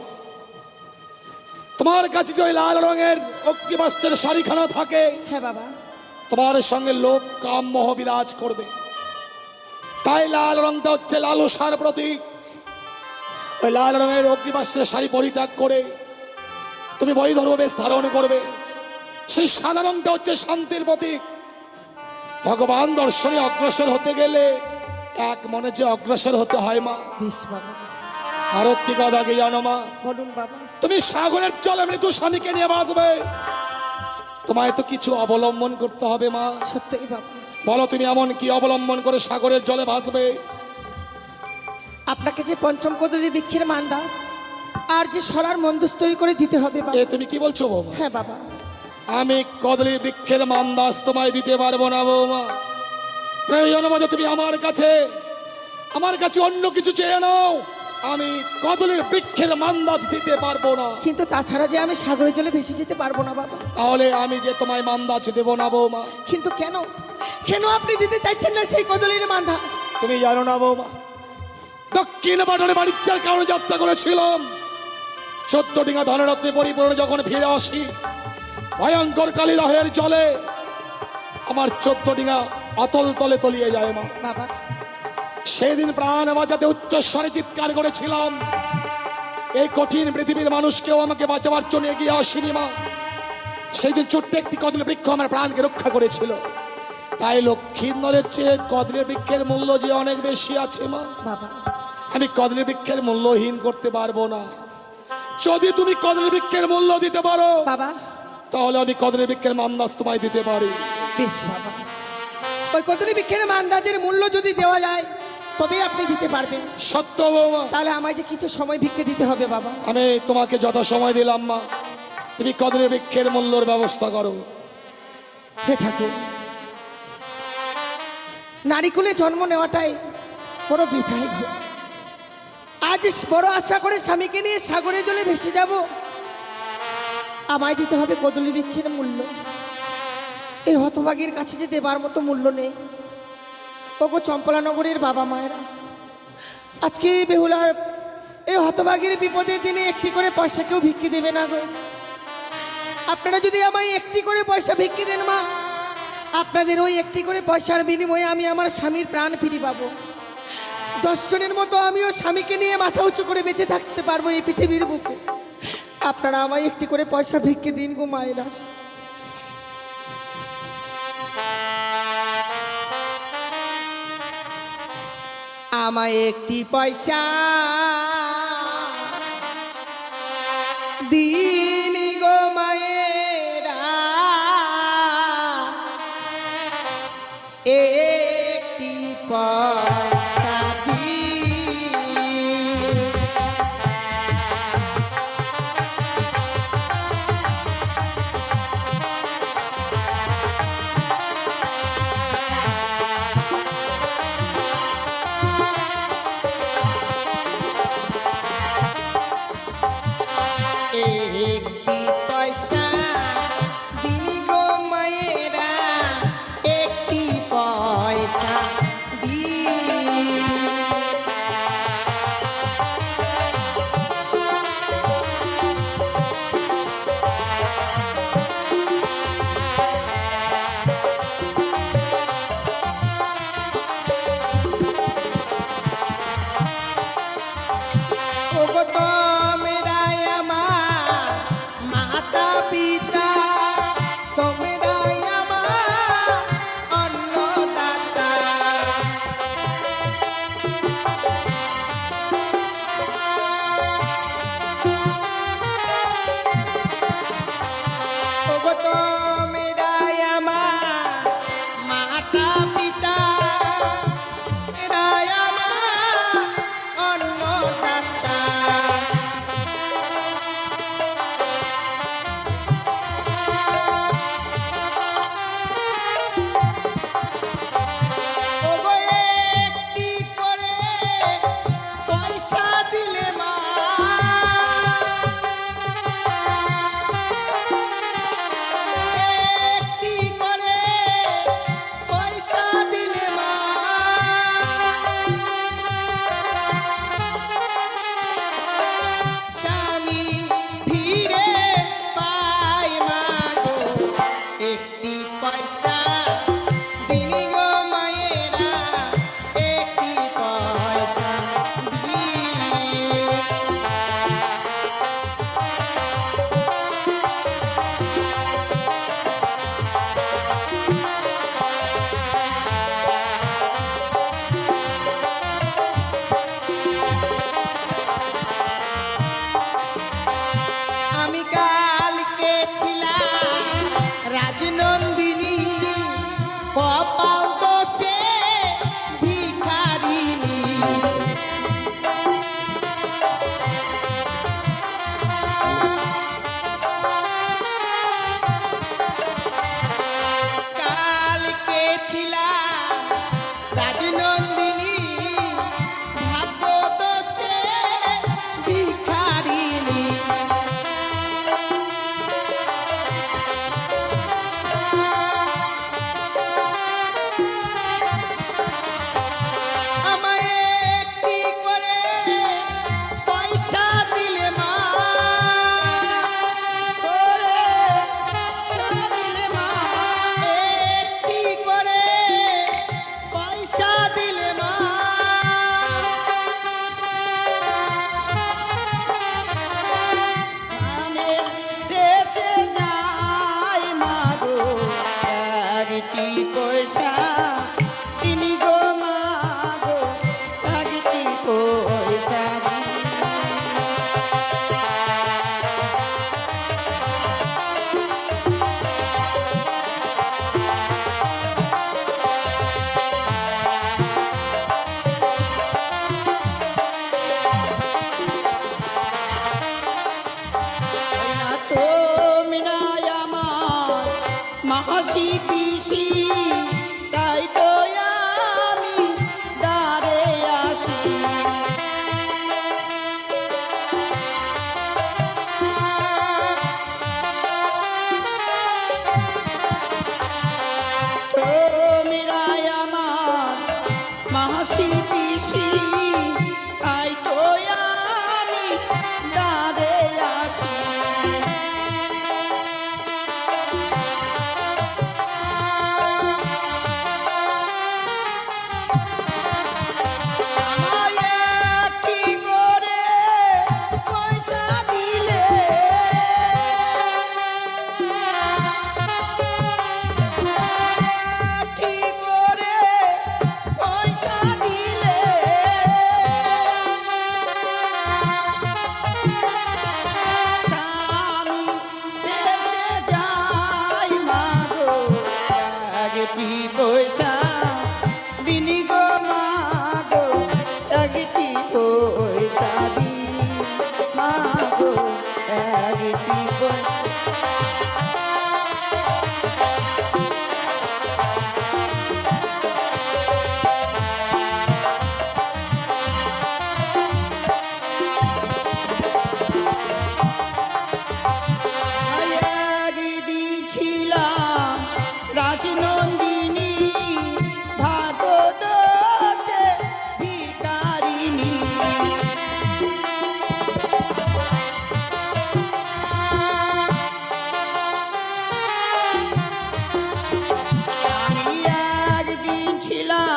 তোমার কাছে যদি ওই লাল রঙের অগ্নিবাস্ত্রের শাড়িখানা থাকে, হ্যাঁ বাবা। তোমার সঙ্গে লোক কাম মোহ বিরাজ করবে। তাই লাল রংটা হচ্ছে লালসার প্রতীক। ওই লাল রঙের অগ্নিবাস্ত্রের শাড়ি পরিত্যাগ করে তুমি বৈধর্ম বেশ ধারণ করবে। সেই সাদা রংটা হচ্ছে শান্তির প্রতীক। ভগবান দর্শনে অগ্রসর হতে গেলে এক মনে যে অগ্রসর হতে হয় মা। বেশ বাবা। আরো কি কথা কি জানো মা? বলুন বাবা। তুমি সাগরের জলে মৃত্যু স্বামীকে নিয়ে বাঁচবে, তোমায় তো কিছু অবলম্বন করতে হবে মা। সত্যই বাবা। বলো তুমি এমন কি অবলম্বন করে সাগরের জলে ভাসবে? আপনাকে যে পঞ্চম কদলী বৃক্ষের মান্দা আর যে সরার মন্দুস তৈরি করে দিতে হবে বাবা। এ তুমি কি বলছো বৌমা? হ্যাঁ বাবা। আমি কদলী বৃক্ষের মান্দাস তোমায় দিতে পারবো না বৌমা। প্রয়োজন মতো তুমি আমার কাছে অন্য কিছু চেয়ে নাও, আমি কদলীর বৃক্ষের মান্দাজ দিতে পারবো না। কিন্তু তাছাড়া যে আমি সাগরের জলে ভেসে যেতে পারবো না বাবা। তাহলে আমি যে তোমায় মান্দাজ দেবো না বৌমা। কিন্তু কেন কেন আপনি দিতে চাইছেন না সেই কদলীর মান্ধা? তুমি জানো না বৌমা, দক্ষিণ পাটনে বাণিজ্যের কারণে যাত্রা করেছিলাম, 14 ডিঙা ধনরত্নে পরিপূর্ণ যখন ফিরে আসি, ভয়ঙ্কর কালিদাহের জলে আমার 14 ডিঙা অতল তলে তলিয়ে যায় মা। বাবা সেদিন প্রাণ বাঁচাতে উচ্চস্বরে চিৎকার করেছিলাম, এই কঠিন পৃথিবীর মানুষকেও আমাকে বাঁচাবার জন্য এগিয়ে আসেনি মা। সেদিন ছোট্ট একটি কদলী বৃক্ষ আমার প্রাণকে রক্ষা করেছিল। তাই লক্ষ্মীন্দরের চেয়ে কদলী বৃক্ষের মূল্য যে অনেক বেশি আছে মা। বাবা আমি কদলী বৃক্ষের মূল্যহীন করতে পারবো না। যদি তুমি কদলী বৃক্ষের মূল্য দিতে পারো বাবা তাহলে আমি কদলী বৃক্ষের মান্দাজ তোমায় দিতে পারি। বেশ বাবা, ওই কদলী বৃক্ষের মান্দাজের মূল্য যদি দেওয়া যায় তবেই আপনি দিতে পারবেন। সত্য বৌমা, তাহলে আমায় যে কিছু সময় ভিক্ষে দিতে হবে বাবা। আমি তোমাকে যত সময় দিলাম মা, তুমি কদলী বৃক্ষের মূল্যর ব্যবস্থা করো। হে ঠাকুর, নারীকুলে জন্ম নেওয়াটাই বড় বৃথাই। আজ বড় আশা করে স্বামীকে নিয়ে সাগরের জলে ভেসে যাব, আমায় দিতে হবে কদলী বৃক্ষের মূল্য। এই হতভাগীর কাছে যে দেবার মতো মূল্য নেই। ওগো চম্পলানগরের বাবা মায়েরা, আজকে এই বেহুলার এই হতভাগীর বিপদের দিনে একটি করে পয়সা কেউ ভিক্ষে দেবে না গো। আপনারা যদি আমায় একটি করে পয়সা ভিক্ষে দেন মা, আপনাদের ওই একটি করে পয়সার বিনিময়ে আমি আমার স্বামীর প্রাণ ফিরে পাবো। 10 জনের মতো আমিও স্বামীকে নিয়ে মাথা উঁচু করে বেঁচে থাকতে পারবো এই পৃথিবীর বুকে। আপনারা আমায় একটি করে পয়সা ভিক্ষে দিন গো মায়েরা। আমায় একটি পয়সা দিন গো মায়েরা, একটি পয়সা দিন। একটি পয়সা দিন গো মায়েরা, একটি পয়সা দিন। ছিলাম